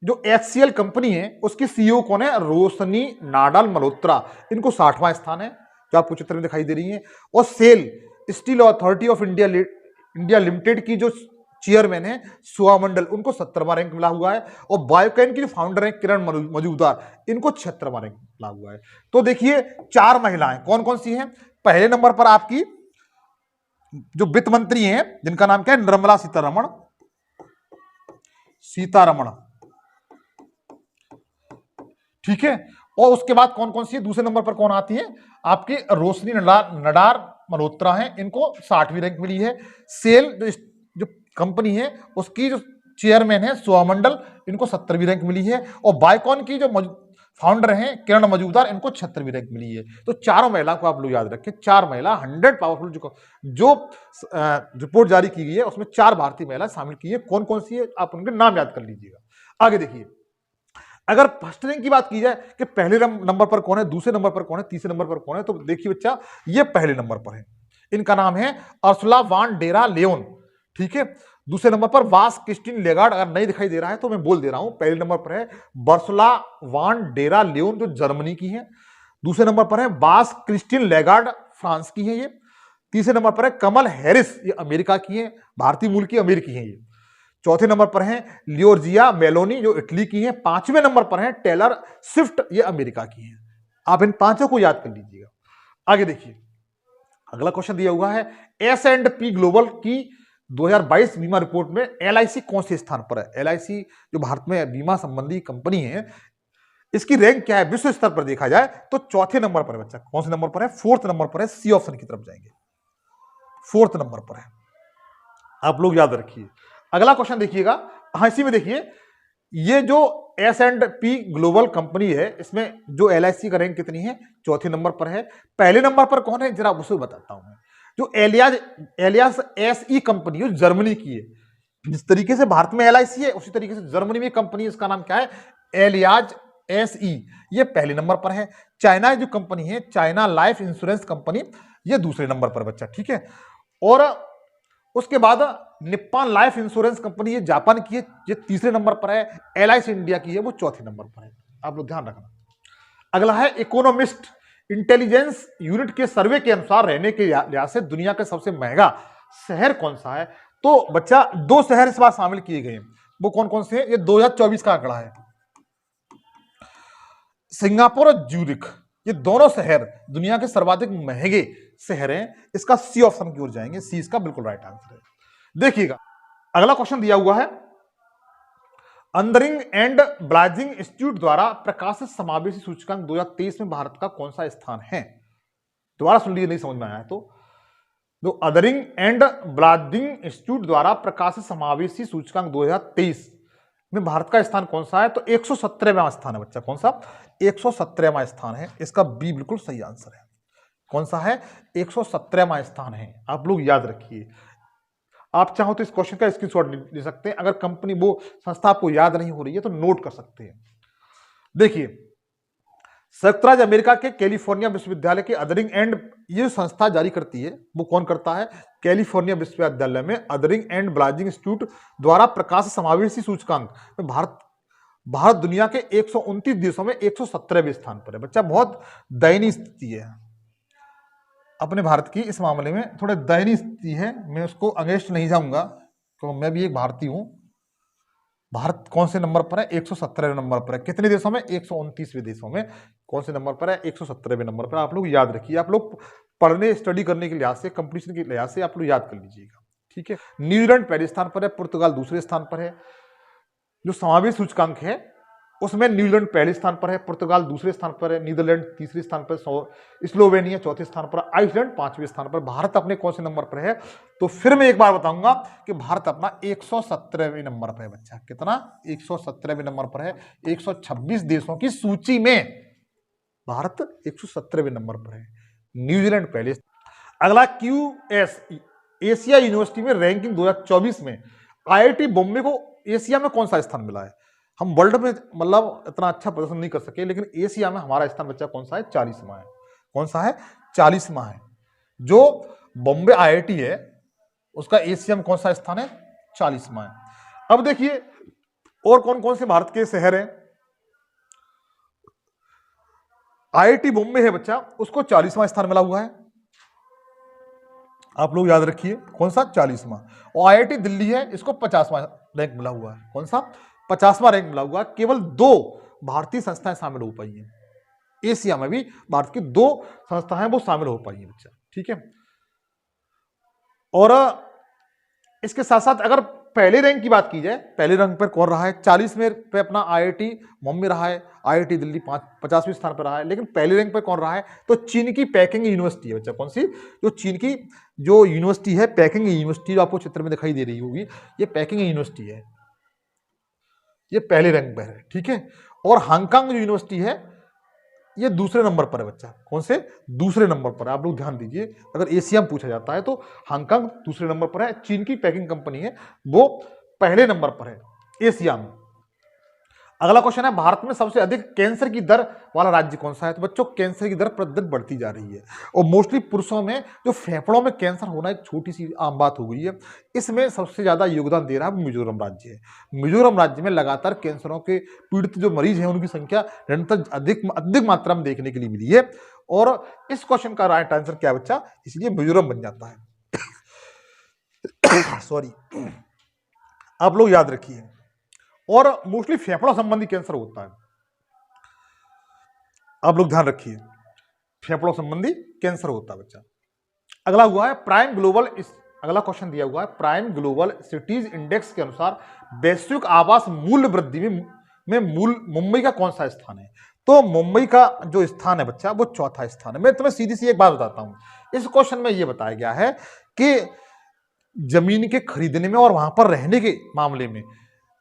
जो HCL कंपनी है उसकी CEO कौन है, रोशनी नाडाल मल्होत्रा, इनको 60वां स्थान है जो आपको चित्र में दिखाई दे रही है। और SAIL steel authority of India limited की जो चेयरमैन है सुहा मंडल, उनको 70वां रैंक मिला हुआ है। और बायोकैन की जो फाउंडर है किरण मजूमदार, इनको 76वां रैंक मिला हुआ है। तो देखिए 4 महिलाएं कौन कौन सी हैं। पहले नंबर पर आपकी जो वित्त मंत्री हैं जिनका नाम क्या है, निर्मला सीतारमण। ठीक है, और उसके बाद कौन कौन सी है, दूसरे नंबर पर कौन आती है, आपकी रोशनी नडार मल्होत्रा है, इनको 60वीं रैंक मिली है। सेल जो कंपनी है उसकी जो चेयरमैन है सुहा मंडल, इनको 70वीं रैंक मिली है। और बायोकॉन की जो फाउंडर हैं किरण मजूमदार, इनको 76वीं रैंक मिली है। तो 4 महिला को आप लोग याद रखें, 4 महिला 100 पावरफुल जो रिपोर्ट जारी की गई है उसमें 4 भारतीय महिला शामिल की है। कौन कौन सी है आप उनके नाम याद कर लीजिएगा। आगे देखिए, अगर फर्स्ट रैंक की बात की जाए कि पहले नंबर पर कौन है, दूसरे नंबर पर कौन है, तीसरे नंबर पर कौन है, तो देखिए बच्चा ये पहले नंबर पर है। इनका नाम है अर्सुला वान डेरा लियोन, ठीक है। दूसरे नंबर पर वास क्रिस्टिन लेगार्ड, अगर नहीं दिखाई दे रहा है तो मैं बोल दे रहा हूं। पहले नंबर पर है बर्सुला वान डेरा लियोन जो जर्मनी की है। दूसरे नंबर पर है वास क्रिस्टिन लेगार्ड, फ्रांस की है ये। तीसरे नंबर पर है कमल हैरिस, ये अमेरिका की है, भारतीय मूल की अमेरिकी है ये। चौथे नंबर पर है लियोर्जिया मेलोनी जो इटली की है। पांचवें नंबर पर है टेलर स्विफ्ट, ये अमेरिका की है। आप इन पांचों को याद कर लीजिएगा। आगे देखिए, अगला क्वेश्चन दिया हुआ है S&P ग्लोबल की 2022 बीमा रिपोर्ट में LIC कौन से स्थान पर है। LIC जो भारत में बीमा संबंधी कंपनी है, इसकी रैंक क्या है विश्व स्तर पर देखा जाए तो चौथे नंबर पर है बच्चा। कौन से नंबर पर है? फोर्थ नंबर पर है। सी ऑप्शन की तरफ जाएंगे, फोर्थ नंबर पर है, आप लोग याद रखिए। अगला क्वेश्चन देखिएगा, हाँ इसी में देखिए, ये जो S&P ग्लोबल कंपनी है, इसमें जो LIC का रैंक कितनी है? चौथे नंबर पर है। पहले नंबर पर कौन है जरा उसे बताता हूं मैं। जो एलियास SE कंपनी है जर्मनी की है। जिस तरीके से भारत में LIC है उसी तरीके से जर्मनी में कंपनी, इसका नाम क्या है? एलियाज SE, ये पहले नंबर पर है। चाइना जो कंपनी है चाइना लाइफ इंश्योरेंस कंपनी, ये दूसरे नंबर पर बच्चा, ठीक है। और उसके बाद निप्पॉन लाइफ इंश्योरेंस कंपनी, ये जापान की है, ये तीसरे नंबर पर है। LIC इंडिया की है, वो चौथे नंबर पर है, आप लोग ध्यान रखना। अगला है इकोनॉमिस्ट इंटेलिजेंस यूनिट के सर्वे के अनुसार रहने के लिहाज से दुनिया का सबसे महंगा शहर कौन सा है? तो बच्चा दो शहर इस बार शामिल किए गए हैं, वो कौन कौन से हैं? ये 2024 का आंकड़ा है। सिंगापुर और ज्यूरिख, ये दोनों शहर दुनिया के सर्वाधिक महंगे शहर हैं। इसका सी ऑप्शन की ओर जाएंगे, सी इसका बिल्कुल राइट आंसर है। देखिएगा, अगला क्वेश्चन दिया हुआ है अंदरिंग एंड ब्लाजिंग इंस्टीट्यूट द्वारा प्रकाशित समावेशी सूचकांक 2023 में भारत का कौन सा स्थान है? दोबारा सुन लीजिए, नहीं समझ में आया तो। जो अदरिंग एंड ब्लाजिंग इंस्टीट्यूट द्वारा प्रकाशित समावेशी सूचकांक 2023 में भारत का स्थान कौन सा है? तो 117वां स्थान है बच्चा। कौन सा? 117वां स्थान है, इसका बी बिल्कुल सही आंसर है। कौन सा है? 117वां स्थान है, आप लोग याद रखिए। आप चाहो तो इस क्वेश्चन का स्क्रीनशॉट ले सकते हैं, अगर कंपनी वो संस्था आपको याद नहीं हो रही है तो नोट कर सकते हैं। देखिए, संयुक्त राज्य अमेरिका के कैलिफोर्निया विश्वविद्यालय के अदरिंग एंड, ये संस्था जारी करती है, वो कौन करता है? कैलिफोर्निया विश्वविद्यालय में अदरिंग एंड ब्लाजिंग इंस्टीट्यूट द्वारा प्रकाशित समावेशी सूचकांक में भारत दुनिया के 129 देशों में 117वें स्थान पर है बच्चा। बहुत दयनीय स्थिति है अपने भारत की, इस मामले में थोड़े दयनीय स्थिति है। मैं उसको अगेंस्ट नहीं जाऊंगा, तो मैं भी एक भारतीय हूं। भारत कौन से नंबर पर है? 117वें नंबर पर है। कितने देशों में? 129वें देशों में। कौन से नंबर पर है? 117वें नंबर पर। आप लोग याद रखिए, आप लोग पढ़ने स्टडी करने के लिहाज से, कंपटीशन के लिहाज से आप लोग याद कर लीजिएगा, ठीक है। न्यूजीलैंड पहले स्थान पर है, पुर्तगाल दूसरे स्थान पर है। जो समावेशी सूचकांक है उसमें न्यूजीलैंड पहले स्थान पर है, पुर्तगाल दूसरे स्थान पर है, नीदरलैंड तीसरे स्थान पर, स्लोवेनिया चौथे स्थान पर, आइसलैंड पांचवें स्थान पर। भारत अपने कौन से नंबर पर है? तो फिर मैं एक बार बताऊंगा कि भारत अपना 117वें नंबर पर है बच्चा। कितना? 117वें नंबर पर है। 126 देशों की सूची में भारत 117वें नंबर पर है, न्यूजीलैंड पहले। अगला QS एशिया यूनिवर्सिटी में रैंकिंग 2024 में IIT बॉम्बे को एशिया में कौन सा स्थान मिला है? हम वर्ल्ड में मतलब इतना अच्छा प्रदर्शन नहीं कर सके, लेकिन एशिया में हमारा स्थान बच्चा कौन सा है? 40वां है। कौन सा है? 40वां है। जो बॉम्बे IIT है उसका एशिया में कौन सा स्थान है? 40वां है। अब देखिए और कौन कौन से भारत के शहर हैं। IIT बॉम्बे है बच्चा, उसको 40वां स्थान मिला हुआ है, आप लोग याद रखिए। कौन सा? 40वां। और IIT दिल्ली है, इसको 50वां रैंक मिला हुआ है। कौन सा? 50वां रैंक मिला हुआ है। केवल 2 भारतीय संस्थाएं शामिल हो पाई हैं एशिया में, भी भारत की 2 संस्थाएं वो शामिल हो पाई हैं बच्चा, ठीक है। और इसके साथ साथ अगर पहले रैंक की बात की जाए, पहले रैंक पर कौन रहा है? 40वें पे अपना IIT बॉम्बे रहा है, IIT दिल्ली 50वें स्थान पर रहा है। लेकिन पहले रैंक पर कौन रहा है? तो चीन की पेकिंग यूनिवर्सिटी है बच्चा। कौन सी? जो चीन की जो यूनिवर्सिटी है, पेकिंग यूनिवर्सिटी, जो आपको चित्र में दिखाई दे रही होगी, ये पेकिंग यूनिवर्सिटी है, ये पहले रैंक पर है, ठीक है। और हांगकांग जो यूनिवर्सिटी है ये दूसरे नंबर पर है बच्चा। कौन से? दूसरे नंबर पर। आप लोग ध्यान दीजिए, अगर एशिया में पूछा जाता है तो हांगकांग दूसरे नंबर पर है। चीन की पेकिंग कंपनी है वो पहले नंबर पर है एशिया में। अगला क्वेश्चन है, भारत में सबसे अधिक कैंसर की दर वाला राज्य कौन सा है? तो बच्चों कैंसर की दर प्रतिदिन बढ़ती जा रही है और मोस्टली पुरुषों में जो फेफड़ों में कैंसर होना एक छोटी सी आम बात हो गई है। इसमें सबसे ज्यादा योगदान दे रहा है मिजोरम राज्य है। मिजोरम राज्य में लगातार कैंसरों के पीड़ित जो मरीज हैं उनकी संख्या निरंतर अधिक मात्रा में देखने के लिए मिली है और इस क्वेश्चन का राइट आंसर क्या बच्चा, इसलिए मिजोरम बन जाता है। सॉरी, आप लोग याद रखिए। और मोस्टली फेफड़ा संबंधी कैंसर होता है, आप लोग ध्यान रखिए, फेफड़ों संबंधी कैंसर होता है बच्चा। अगला हुआ है प्राइम ग्लोबल, अगला क्वेश्चन दिया हुआ है प्राइम ग्लोबल सिटीज इंडेक्स के अनुसार वैश्विक आवास मूल्य वृद्धि में मुंबई का कौन सा स्थान है? तो मुंबई का जो स्थान है बच्चा वो चौथा स्थान है। मैं तुम्हें सीधी सी एक बात बताता हूं, इस क्वेश्चन में यह बताया गया है कि जमीन के खरीदने में और वहां पर रहने के मामले में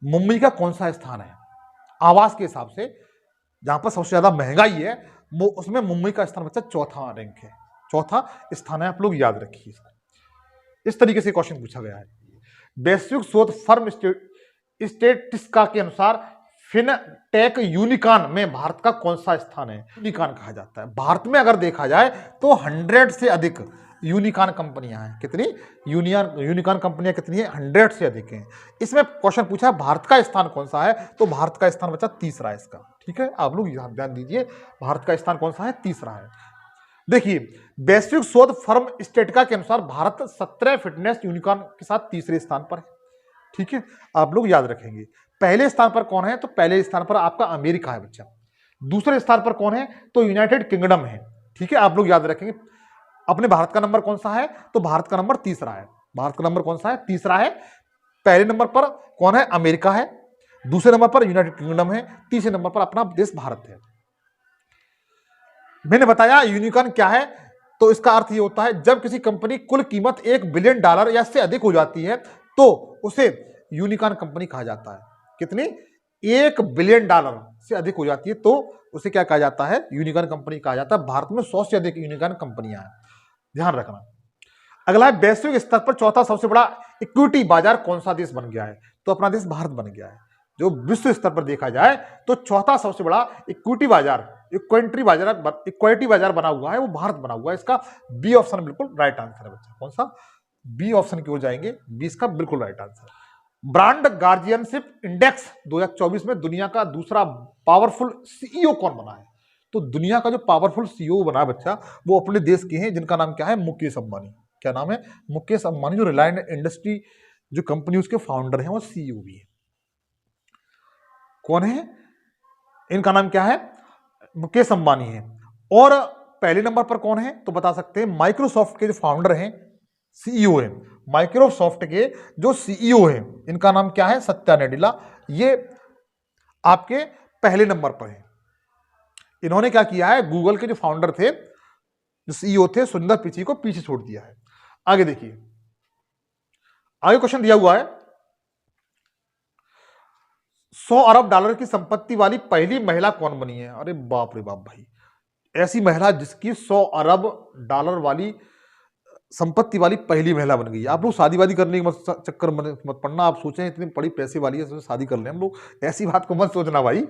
मुंबई का कौन सा स्थान है आवास के हिसाब से, जहां पर सबसे ज्यादा महंगाई है वो उसमें मुंबई का स्थान बच्चा चौथा रैंक है, चौथा स्थान है। आप लोग याद रखिए, इस तरीके से क्वेश्चन पूछा गया है। वैश्विक शोध फर्म स्टेटिस्टिका के अनुसार फिनटेक यूनिकॉर्न में भारत का कौन सा स्थान है? यूनिकॉर्न कहा जाता है। भारत में अगर देखा जाए तो 100 से अधिक यूनिकॉर्न कंपनियां हैं। कितनी यूनिकॉर्न कंपनियां कितनी है? 100 से अधिक हैं। इसमें क्वेश्चन पूछा है भारत का स्थान कौन सा है, तो भारत का स्थान बच्चा तीसरा है इसका। ठीक है, आप लोग ध्यान दीजिए, भारत का स्थान कौन सा है? तीसरा है। देखिए, वैश्विक शोध फर्म स्टेटिका के अनुसार भारत 17 फिटनेस यूनिकॉर्न के साथ तीसरे स्थान पर है। ठीक है, आप लोग याद रखेंगे। पहले स्थान पर कौन है? तो पहले स्थान पर आपका अमेरिका है बच्चा। दूसरे स्थान पर कौन है? तो यूनाइटेड किंगडम है। ठीक है, आप लोग याद रखेंगे। अपने भारत का नंबर कौन सा है? तो भारत का नंबर तीसरा है। भारत का नंबर कौन सा है? तीसरा है। पहले नंबर पर कौन है? अमेरिका है। दूसरे नंबर पर यूनाइटेड किंगडम है। तीसरे नंबर पर अपना देश भारत है। मैंने बताया यूनिकॉर्न क्या है, तो इसका अर्थ यह होता है जब किसी कंपनी कुल कीमत $1 बिलियन या इससे अधिक हो जाती है तो उसे यूनिकॉर्न कंपनी कहा जाता है। कितनी? $1 बिलियन से अधिक हो जाती है तो उसे क्या कहा जाता है? यूनिकॉर्न कंपनी कहा जाता है। भारत में 100 से अधिक यूनिकॉर्न कंपनियां हैं, ध्यान रखना। अगला है वैश्विक स्तर पर चौथा सबसे बड़ा इक्विटी बाजार कौन सा देश बन गया है? तो अपना देश भारत बन गया है। जो विश्व स्तर पर देखा जाए तो चौथा सबसे बड़ा इक्विटी बाजार बना हुआ है वो भारत बना हुआ है। इसका बी ऑप्शन बिल्कुल राइट आंसर है बच्चा। कौन सा? बी ऑप्शन की ओर जाएंगे, बी इसका बिल्कुल right answer. Brand guardianship index 2024 में दुनिया का दूसरा पावरफुल सीईओ कौन बना है? तो दुनिया का जो पावरफुल सीईओ बना है बच्चा वो अपने देश के हैं, जिनका नाम क्या है? मुकेश अंबानी। क्या नाम है? मुकेश अंबानी। जो रिलायंस इंडस्ट्री जो कंपनी उसके फाउंडर हैं, वो सीईओ भी है। कौन है? इनका नाम क्या है? मुकेश अंबानी है। और पहले नंबर पर कौन है? तो बता सकते हैं माइक्रोसॉफ्ट के जो फाउंडर हैं, सीईओ है। माइक्रोसॉफ्ट के जो सीईओ हैं इनका नाम क्या है? सत्या नडेला। ये आपके पहले नंबर पर है। इन्होंने क्या किया है? गूगल के जो फाउंडर थे, जो सीईओ थे, सुंदर पिचई को पीछे छोड़ दिया है। आगे देखिए, आगे क्वेश्चन दिया हुआ है $100 अरब की संपत्ति वाली पहली महिला कौन बनी है? अरे बाप रे बाप भाई, ऐसी महिला जिसकी $100 अरब वाली संपत्ति वाली पहली महिला बन गई। आप लोग शादी वादी करने के चक्कर मत पड़ना। आप सोचें इतनी बड़ी पैसे वाली है तो शादी कर लें हम लोग, ऐसी बात को मत सोचना भाई।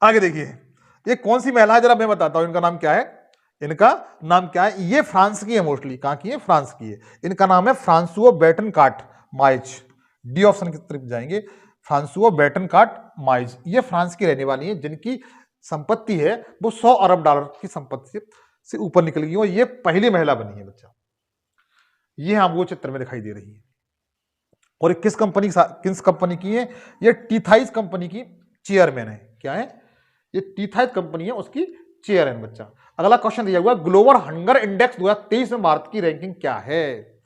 आगे देखिए, ये कौन सी महिला है जरा मैं बताता हूं। इनका नाम क्या है? इनका नाम क्या है? ये फ्रांस की है, मोस्टली कहां की है? फ्रांस की है। इनका नाम है फ्रांसुआ बेटनकाट माइज। डी ऑप्शन की तरफ जाएंगे, फ्रांसुआ बेटनकाट माइज। ये फ्रांस की रहने वाली है, जिनकी संपत्ति है वो $100 अरब की संपत्ति से ऊपर निकल गई और ये पहली महिला बनी है बच्चा। ये आपको चित्र में दिखाई दे रही है। और किस कंपनी की है? ये टीथाइस कंपनी की चेयरमैन है। क्या है? ये टीथाइस कंपनी है, उसकी चेयरमैन बच्चा। अगला क्वेश्चन दिया हुआ, ग्लोबल हंगर इंडेक्स 2023 में भारत की रैंकिंग क्या है?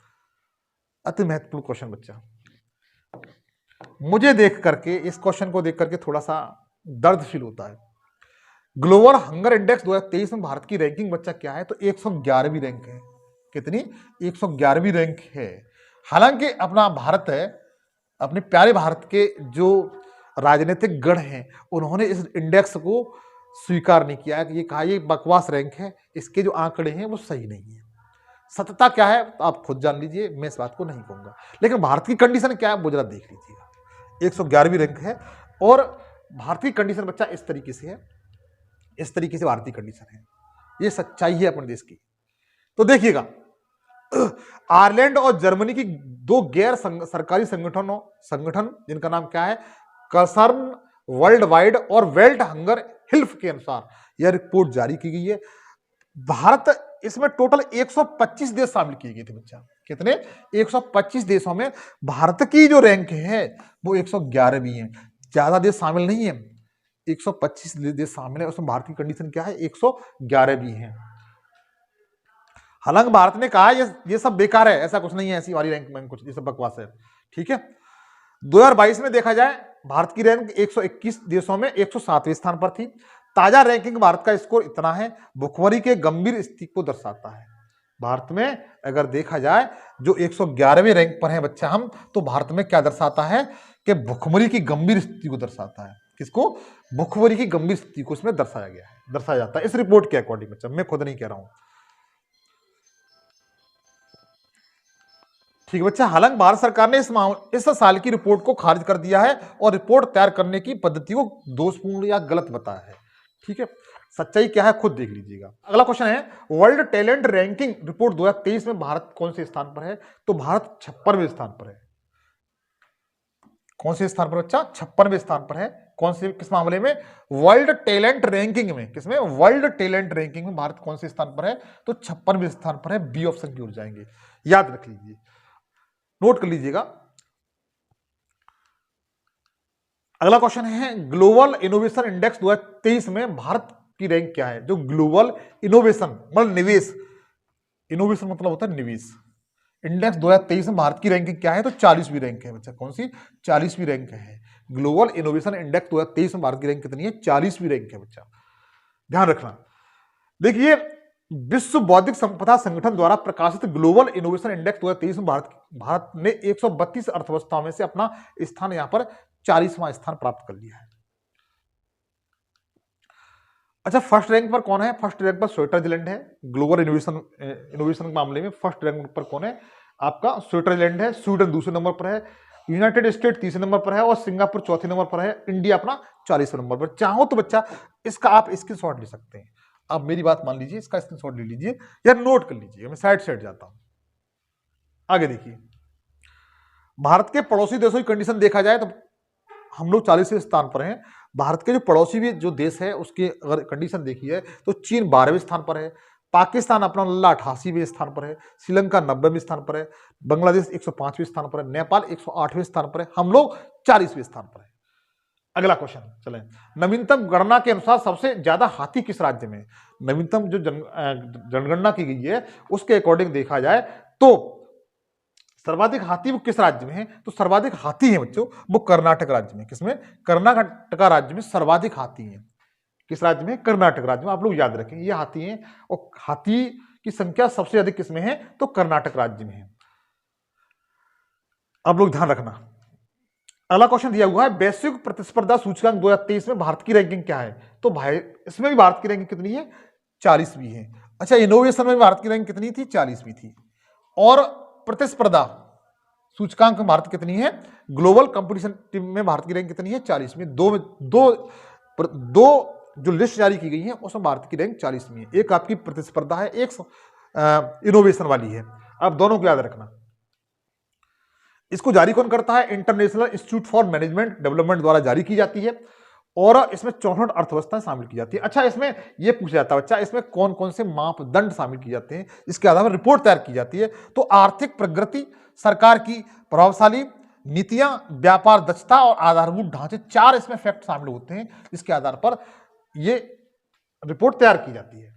अति महत्वपूर्ण क्वेश्चन बच्चा। मुझे देख करके, इस क्वेश्चन को देख करके थोड़ा सा दर्द फील होता है। ग्लोबल हंगर इंडेक्स 2023 में भारत की रैंकिंग बच्चा क्या है? तो 111वीं रैंक है। कितनी? 111वीं रैंक है। हालांकि अपना भारत है, अपने प्यारे भारत के जो राजनीतिक गण हैं उन्होंने इस इंडेक्स को स्वीकार नहीं किया कि ये कहा ये बकवास रैंक है, इसके जो आंकड़े हैं वो सही नहीं है। सत्यता क्या है तो आप खुद जान लीजिए, मैं इस बात को नहीं कहूंगा। लेकिन भारत की कंडीशन क्या है वो जरा देख लीजिएगा। 111वीं रैंक है। और भारतीय कंडीशन बच्चा इस तरीके से है, इस तरीके से भारतीय कंडीशन है, ये सच्चाई है अपने देश की। तो देखिएगा, आयरलैंड और जर्मनी की दो गैर सरकारी संगठन जिनका नाम क्या है, कंसर्न वर्ल्ड वाइड और वेल्ट हंगर हिल्फ के अनुसार यह रिपोर्ट जारी की गई है। भारत इसमें टोटल 125 देश शामिल किए गए थे बच्चा। कितने? 125 देशों में भारत की जो रैंक है वो 111वीं है, ज्यादा देश शामिल नहीं है, 125 देश शामिल है, उसमें भारत की कंडीशन क्या है, 111वीं है। हालांकि भारत ने कहा ये सब बेकार है, ऐसा कुछ नहीं है, ऐसी वाली रैंक में कुछ ये सब बकवास है, ठीक है। 2022 में देखा जाए भारत की रैंक 121 देशों में 107वें स्थान पर थी। ताजा रैंकिंग भारत का स्कोर इतना है, भुखमरी के गंभीर स्थिति को दर्शाता है। भारत में अगर देखा जाए जो 111वें रैंक पर है बच्चा हम, तो भारत में क्या दर्शाता है कि भुखमरी की गंभीर स्थिति को दर्शाता है। किसको? भुखमरी की गंभीर स्थिति को इसमें दर्शाया गया है, दर्शाया जाता है इस रिपोर्ट के अकॉर्डिंग बच्चा, मैं खुद नहीं कह रहा हूं, ठीक है बच्चा। हालांकि भारत सरकार ने इस साल की रिपोर्ट को खारिज कर दिया है और रिपोर्ट तैयार करने की पद्धति को दोषपूर्ण या गलत बताया है, ठीक है। सच्चाई क्या है खुद देख लीजिएगा। अगला क्वेश्चन है, वर्ल्ड टैलेंट रैंकिंग रिपोर्ट 2023 में भारत कौन से स्थान पर है? तो भारत 56वें स्थान पर है। कौन से स्थान पर बच्चा? 56वें स्थान पर है। कौन से, किस मामले में? वर्ल्ड टैलेंट रैंकिंग में। किसमें? वर्ल्ड टैलेंट रैंकिंग में भारत कौन से स्थान पर है? तो 56वें स्थान पर है। बी ऑप्शन की ओर जाएंगे, याद रख लीजिए, नोट कर लीजिएगा। अगला क्वेश्चन है, ग्लोबल इनोवेशन इंडेक्स 2023 में भारत की रैंक क्या है? जो ग्लोबल इनोवेशन मतलब निवेश, इनोवेशन मतलब होता है निवेश, इंडेक्स 2023 में भारत की रैंकिंग क्या है? तो 40वीं रैंक है बच्चा। कौन सी? 40वीं रैंक है। ग्लोबल इनोवेशन इंडेक्स 2023 में भारत की रैंक कितनी है? 40वीं रैंक है बच्चा, ध्यान रखना। देखिए, विश्व बौद्धिक संपदा संगठन द्वारा प्रकाशित ग्लोबल इनोवेशन इंडेक्स 2023 में भारत ने 132 अर्थव्यवस्थाओं में से अपना स्थान यहां पर 40वां स्थान प्राप्त कर लिया है। अच्छा, फर्स्ट रैंक पर कौन है? फर्स्ट रैंक पर स्विट्जरलैंड है। ग्लोबल इनोवेशन के मामले में फर्स्ट रैंक पर कौन है? आपका स्विट्जरलैंड है। स्वीडन दूसरे नंबर पर है। यूनाइटेड स्टेट तीसरे नंबर पर है और सिंगापुर चौथे नंबर पर है। इंडिया अपना 40वें नंबर पर। चाहो तो बच्चा इसका आप स्क्रीनशॉट ले सकते हैं। आप मेरी बात मान लीजिए, इसका स्क्रीनशॉट ले लीजिए या नोट कर लीजिए। मैं साइड जाता हूं, आगे देखिए। भारत के पड़ोसी देशों की कंडीशन देखा जाए तो हम लोग 40वें स्थान पर हैं। भारत के जो पड़ोसी भी जो देश है उसके अगर कंडीशन देखी है तो चीन 12वें स्थान पर है, पाकिस्तान अपना 88वें स्थान पर है, श्रीलंका 90वें स्थान पर है, बांग्लादेश 105वें स्थान पर है, नेपाल 108वें स्थान पर है, हम लोग 40वें स्थान पर है। अगला क्वेश्चन चलें, नवीनतम गणना के अनुसार सबसे ज्यादा हाथी किस राज्य में? नवीनतम जो जनगणना की गई है उसके अकॉर्डिंग देखा जाए तो सर्वाधिक हाथी वो किस राज्य में है? तो सर्वाधिक हाथी है बच्चों वो कर्नाटक राज्य में। किसमें? कर्नाटक राज्य में सर्वाधिक हाथी है। किस राज्य में? कर्नाटक राज्य में। आप लोग याद रखें ये हाथी हैं और हाथी की संख्या सबसे अधिक किसमें है? तो कर्नाटक राज्य में है। आप लोग ध्यान रखना। अगला क्वेश्चन दिया हुआ है, वैश्विक प्रतिस्पर्धा सूचकांक 2023 में भारत की रैंकिंग क्या है? तो भाई इसमें भी भारत की रैंकिंग कितनी है? 40वीं है। अच्छा, इनोवेशन में भारत की रैंक कितनी थी? 40वीं थी। और प्रतिस्पर्धा सूचकांक में भारत कितनी है? ग्लोबल कंपटीशन टीम में भारत की रैंक कितनी है? 40वीं। दो जो लिस्ट जारी की गई है उसमें भारत की रैंक 40वीं है। एक आपकी प्रतिस्पर्धा है, एक इनोवेशन वाली है। आप दोनों को याद रखना। इसको जारी कौन करता है? International institute for management development द्वारा जारी की जाती है और इसमें 64 अर्थव्यवस्थाएं शामिल की जाती है। अच्छा, इसमें यह पूछा जाता है बच्चा इसमें कौन कौन से मापदंड शामिल किए जाते हैं, इसके आधार पर रिपोर्ट तैयार की जाती है। तो आर्थिक प्रगति, सरकार की प्रभावशाली नीतियां, व्यापार दक्षता और आधारभूत ढांचे, 4 इसमें फैक्ट शामिल होते हैं जिसके आधार पर यह रिपोर्ट तैयार की जाती है।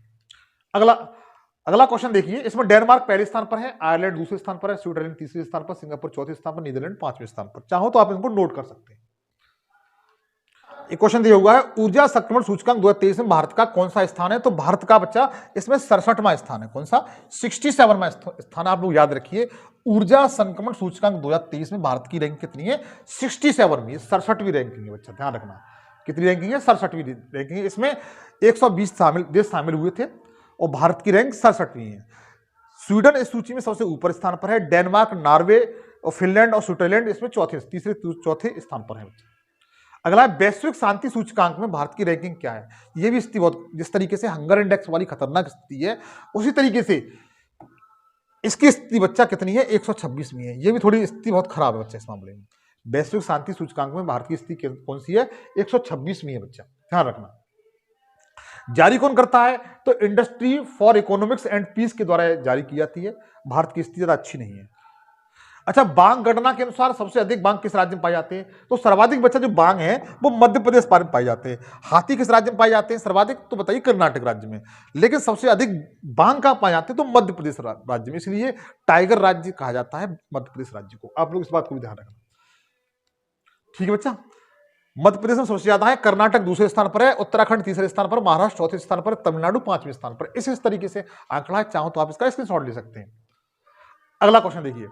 अगला क्वेश्चन देखिए, इसमें डेनमार्क पहले स्थान पर है, आयरलैंड दूसरे स्थान पर है, स्विट्जरलैंड तीसरे स्थान पर, सिंगापुर चौथे स्थान पर, नीदरलैंड 5वें स्थान पर। चाहो तो आप इनको नोट कर सकते हैं। एक क्वेश्चन दिया हुआ है, ऊर्जा संक्रमण सूचकांक 2023 में भारत का कौन सा स्थान है? तो भारत का बच्चा इसमें 67वां स्थान है। कौन सा? 67वां स्थान। आप लोग याद रखिए, ऊर्जा संक्रमण सूचकांक 2023 में भारत की रैंक कितनी है? 67वीं, 67वीं रैंकिंग है बच्चा, ध्यान रखना। कितनी रैंकिंग है? 67वीं रैंकिंग है। इसमें 120 देश शामिल हुए थे और भारत की रैंक 67वीं है। स्वीडन इस सूची में सबसे ऊपर स्थान पर है। डेनमार्क, नॉर्वे और फिनलैंड और स्विट्जरलैंड इसमें चौथे स्थान पर है। अगला है वैश्विक शांति सूचकांक में भारत की रैंकिंग क्या है। ये भी स्थिति बहुत, जिस तरीके से हंगर इंडेक्स वाली खतरनाक स्थिति है, उसी तरीके से इसकी स्थिति बच्चा कितनी है, 126वीं है। ये भी थोड़ी स्थिति बहुत खराब है बच्चा इस मामले में। वैश्विक शांति सूचकांक में भारत की स्थिति कौन सी है, 126वीं है बच्चा, ध्यान रखना। जारी कौन करता है, तो industry for economics and peace के द्वारा जारी की जाती है। भारत की स्थिति ज्यादा अच्छी नहीं है। अच्छा, बांग गणना के अनुसार सबसे अधिक बांग किस राज्य में पाए जाते हैं, तो सर्वाधिक बच्चा जो बांग है वो मध्य प्रदेश में पाए जाते हैं। हाथी किस राज्य में पाए जाते हैं सर्वाधिक, तो बताइए कर्नाटक राज्य में। लेकिन सबसे अधिक बांग कहां पाए जाते हैं, तो मध्य प्रदेश राज्य में, इसलिए टाइगर राज्य कहा जाता है मध्य प्रदेश राज्य को। आप लोग इस बात को भी ध्यान रखना, ठीक है बच्चा। मध्य प्रदेश में सबसे ज्यादा है, कर्नाटक दूसरे स्थान पर है, उत्तराखंड तीसरे स्थान पर, महाराष्ट्र चौथे स्थान पर, तमिलनाडु पांचवें स्थान पर। इस तरीके से आंकड़ा है, चाहो तो आप इसका स्क्रीनशॉट ले सकते हैं। अगला क्वेश्चन देखिए,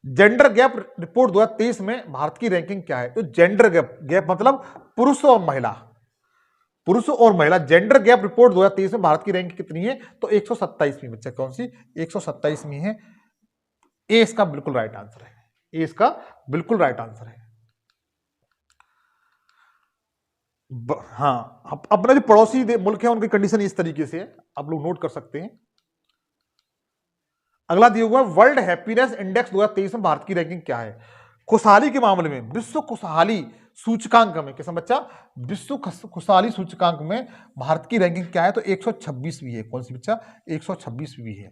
जेंडर गैप रिपोर्ट 2023 में भारत की रैंकिंग क्या है। तो जेंडर गैप मतलब पुरुष और महिला जेंडर गैप रिपोर्ट 2023 में भारत की रैंकिंग कितनी है, तो 127वीं बच्चा। कौन सी, 127वीं है। ए इसका बिल्कुल राइट आंसर है, ए इसका बिल्कुल राइट आंसर है। हाँ, अपना जो पड़ोसी मुल्क है उनकी कंडीशन इस तरीके से है, आप लोग नोट कर सकते हैं। अगला दिया हुआ वर्ल्ड हैप्पीनेस इंडेक्स 2023 में भारत की रैंकिंग क्या है। खुशहाली के मामले में विश्व खुशहाली सूचकांक में, किस बच्चा, विश्व खुशहाली सूचकांक में भारत की रैंकिंग क्या है, तो 126वीं है। कौन सी बच्चा, 126वीं है।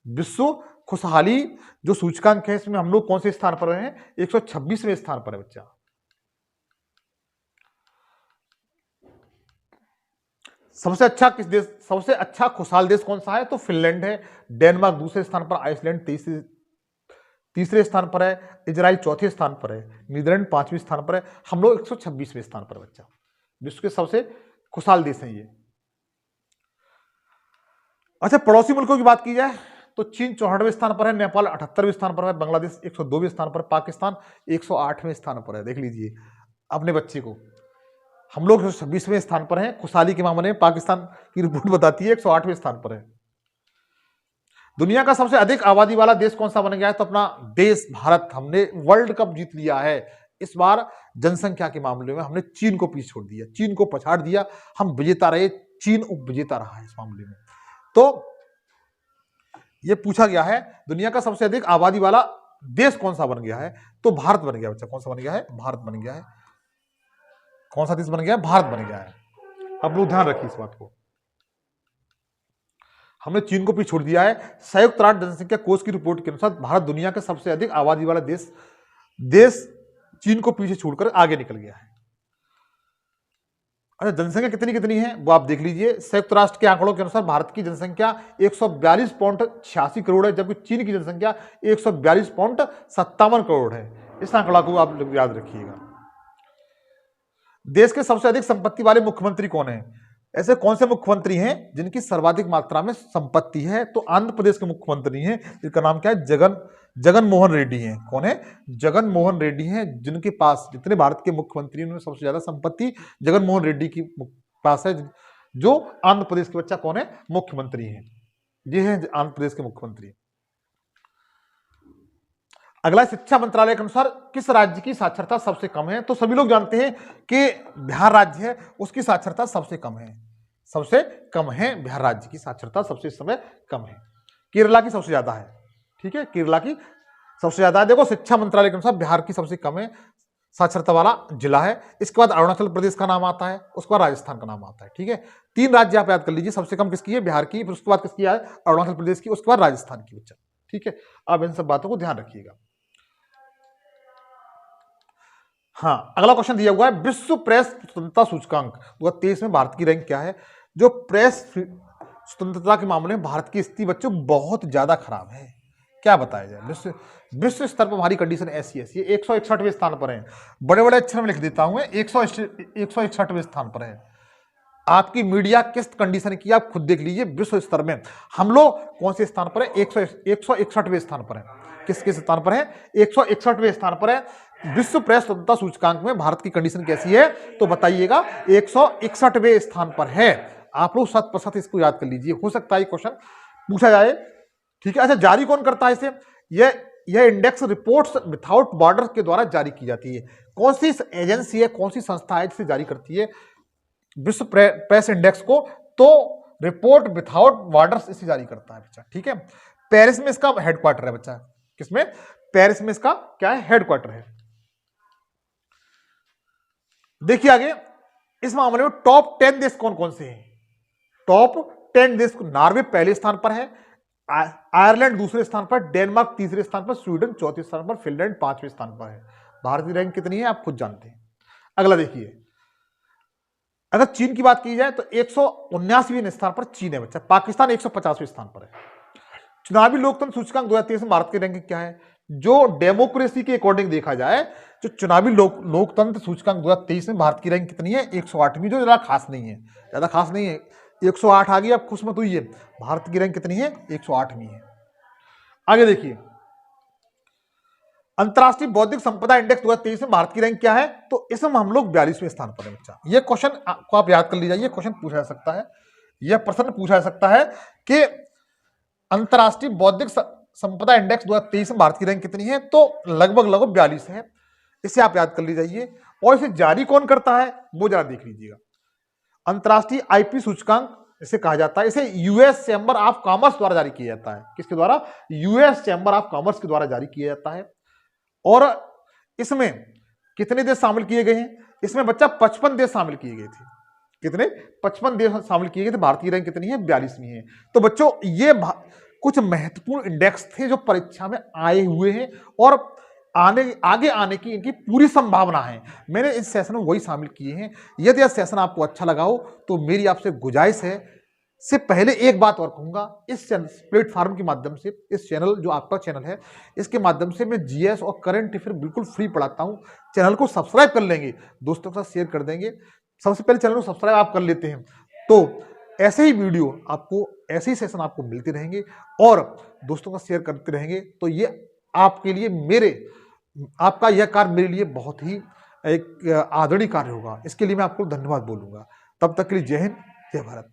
विश्व खुशहाली जो सूचकांक है इसमें हम लोग कौन से स्थान पर हैं, 126वें स्थान पर है बच्चा। सबसे अच्छा किस देश, सबसे अच्छा खुशहाल देश कौन सा है, तो फिनलैंड है। डेनमार्क दूसरे स्थान पर, आइसलैंड तीसरे स्थान पर है, इजराइल चौथे स्थान पर है, नीदरलैंड पांचवें स्थान पर है। हम लोग 126वें स्थान पर बच्चा, विश्व के सबसे खुशहाल देश हैं ये। अच्छा, पड़ोसी मुल्कों की बात की जाए तो चीन 64वें स्थान पर है, नेपाल 78वें स्थान पर है, बांग्लादेश 102वें स्थान पर, पाकिस्तान 108वें स्थान पर है। देख लीजिए अपने बच्चे को, हम लोग 126वें स्थान पर हैं खुशहाली के मामले में, पाकिस्तान की रिपोर्ट बताती है 108वें स्थान पर है। दुनिया का सबसे अधिक आबादी वाला देश कौन सा बन गया है, तो अपना देश भारत। हमने वर्ल्ड कप जीत लिया है इस बार। जनसंख्या के मामले में हमने चीन को पीछे छोड़ दिया, चीन को पछाड़ दिया, हम विजेता रहे, चीन उप विजेता रहा है इस मामले में। तो यह पूछा गया है दुनिया का सबसे अधिक आबादी वाला देश कौन सा बन गया है, तो भारत बन गया बच्चा। कौन सा बन गया है, भारत बन गया है। कौन सा देश बन गया है, भारत बन गया है। अब लोग ध्यान रखिए इस बात को, हमने चीन को पीछे छोड़ दिया है। संयुक्त राष्ट्र जनसंख्या कोष की रिपोर्ट के अनुसार भारत दुनिया का सबसे अधिक आबादी वाला देश चीन को पीछे छोड़कर आगे निकल गया है। अच्छा, जनसंख्या कितनी है वो आप देख लीजिए। संयुक्त राष्ट्र के आंकड़ों के अनुसार भारत की जनसंख्या 142.86 करोड़ है, जबकि चीन की जनसंख्या 142.57 करोड़ है। इस आंकड़ा को आप लोग याद रखिएगा। देश के सबसे अधिक संपत्ति वाले मुख्यमंत्री कौन है, ऐसे कौन से मुख्यमंत्री हैं जिनकी सर्वाधिक मात्रा में संपत्ति है, तो आंध्र प्रदेश के मुख्यमंत्री हैं, जिनका नाम क्या है, जगन मोहन रेड्डी हैं। कौन है, जगन मोहन रेड्डी हैं, जिनके पास जितने भारत के मुख्यमंत्री हैं उनमें सबसे ज्यादा संपत्ति जगन मोहन रेड्डी की पास है, जो आंध्र प्रदेश के बच्चा कौन है, मुख्यमंत्री हैं। ये हैं आंध्र प्रदेश के मुख्यमंत्री। अगला, शिक्षा मंत्रालय के अनुसार किस राज्य की साक्षरता सबसे कम है, तो सभी लोग जानते हैं कि बिहार राज्य है, उसकी साक्षरता सबसे कम है, सबसे कम है बिहार राज्य की साक्षरता सबसे इस समय कम है। केरला की सबसे ज्यादा है, ठीक है, केरला की सबसे ज्यादा है। देखो, शिक्षा मंत्रालय के अनुसार बिहार की सबसे कम है साक्षरता वाला जिला है। इसके बाद अरुणाचल प्रदेश का नाम आता है, उसके बाद राजस्थान का नाम आता है, ठीक है। 3 राज्य आप याद कर लीजिए, सबसे कम किसकी है, बिहार की, फिर उसके बाद किसकी है, अरुणाचल प्रदेश की, उसके बाद राजस्थान की बच्चा, ठीक है। आप इन सब बातों को ध्यान रखिएगा। हाँ, अगला क्वेश्चन दिया हुआ है, विश्व प्रेस स्वतंत्रता सूचकांक 2023 में भारत की रैंक क्या है। जो प्रेस स्वतंत्रता के मामले में भारत की स्थिति बच्चों बहुत ज्यादा खराब है, क्या बताया जाए। विश्व स्तर पर हमारी कंडीशन ऐसी है, 161वें स्थान पर है। बड़े बड़े अक्षर में लिख देता हूं, 161वें स्थान पर है। आपकी मीडिया किस कंडीशन की आप खुद देख लीजिए। विश्व स्तर में हम लोग कौन से स्थान पर है, 161वें स्थान पर है। किस स्थान पर है, 161वें स्थान पर है। विश्व प्रेस स्वतंत्रता सूचकांक में भारत की कंडीशन कैसी है, तो बताइएगा 161वें स्थान पर है। आप लोग 100% इसको याद कर लीजिए, हो सकता है क्वेश्चन पूछा जाए, ठीक है। अच्छा, जारी कौन करता है इसे, यह यह इंडेक्स रिपोर्ट्स विथआउट बॉर्डर के द्वारा जारी की जाती है। कौन सी एजेंसी है, कौन सी संस्था है जिसे जारी करती है विश्व प्रेस इंडेक्स को? तो रिपोर्ट विथआउट बॉर्डर्स इसे जारी करता है बच्चा, ठीक है। पेरिस में इसका हेडक्वार्टर है बच्चा। किसमें? पेरिस में इसका क्या है? हेडक्वार्टर है। देखिए आगे, इस मामले में टॉप 10 देश कौन कौन से हैं? टॉप 10 देश, नॉर्वे पहले स्थान पर है, आयरलैंड दूसरे स्थान पर, डेनमार्क तीसरे स्थान पर, स्वीडन चौथे स्थान पर, फिनलैंड 5वें स्थान पर है। भारत की रैंक कितनी है आप खुद जानते हैं। अगला देखिए, अगर चीन की बात की जाए तो 179वें स्थान पर चीन है बच्चा। पाकिस्तान 150वें स्थान पर है। चुनावी लोकतंत्र सूचकांक 2023 में भारत की रैंकिंग क्या है? जो डेमोक्रेसी के अकॉर्डिंग देखा जाए, जो चुनावी लोकतंत्र सूचकांक 2023 में भारत की रैंक कितनी है? 108वीं, जो ज्यादा खास नहीं है, ज्यादा खास नहीं है। 108 आ गई, आप खुश मत हुई है। भारत की रैंक कितनी है? 108वीं है। आगे देखिए, अंतरराष्ट्रीय बौद्धिक संपदा इंडेक्स 2023 में भारत की रैंक क्या है? तो इसमें हम लोग 42वें स्थान पर है बच्चा। यह क्वेश्चन को आप याद कर लीजिए, क्वेश्चन पूछा जा सकता है, यह प्रश्न पूछा जा सकता है कि अंतरराष्ट्रीय बौद्धिक संपदा इंडेक्स 2023 में भारत की रैंक कितनी है? तो लगभग 42 है। इसे आप याद कर लीजिए। और इसे जारी कौन करता है वो जरा देख लीजिएगा। अंतरराष्ट्रीय आईपी सूचकांक इसे कहा जाता है, इसे यूएस चैम्बर ऑफ कॉमर्स द्वारा जारी किया जाता है। किसके द्वारा? यूएस चैम्बर ऑफ कॉमर्स के द्वारा जारी किया जाता है। और इसमें कितने देश शामिल किए गए हैं? इसमें बच्चा 55 देश शामिल किए गए थे। कितने? 55 देश शामिल किए गए थे। भारत की रैंक कितनी है? 42वीं है। तो बच्चों, ये कुछ महत्वपूर्ण इंडेक्स थे जो परीक्षा में आए हुए हैं और आगे आने की इनकी पूरी संभावना है। मैंने इस सेशन में वही शामिल किए हैं। यदि यह सेशन आपको अच्छा लगा हो तो मेरी आपसे गुजारिश है, से पहले एक बात और कहूंगा, इस प्लेटफॉर्म के माध्यम से, इस चैनल जो आपका चैनल है, इसके माध्यम से मैं जीएस और करंट अफेयर बिल्कुल फ्री पढ़ाता हूं। चैनल को सब्सक्राइब कर लेंगे, दोस्तों के साथ शेयर कर देंगे। सबसे पहले चैनल को सब्सक्राइब आप कर लेते हैं तो ऐसे ही वीडियो आपको, ऐसे ही सेशन आपको मिलते रहेंगे और दोस्तों का शेयर करते रहेंगे। तो ये आपके लिए, आपका यह कार्य मेरे लिए बहुत ही एक आदरणीय कार्य होगा। इसके लिए मैं आपको धन्यवाद बोलूंगा। तब तक के लिए जय हिंद, जय भारत।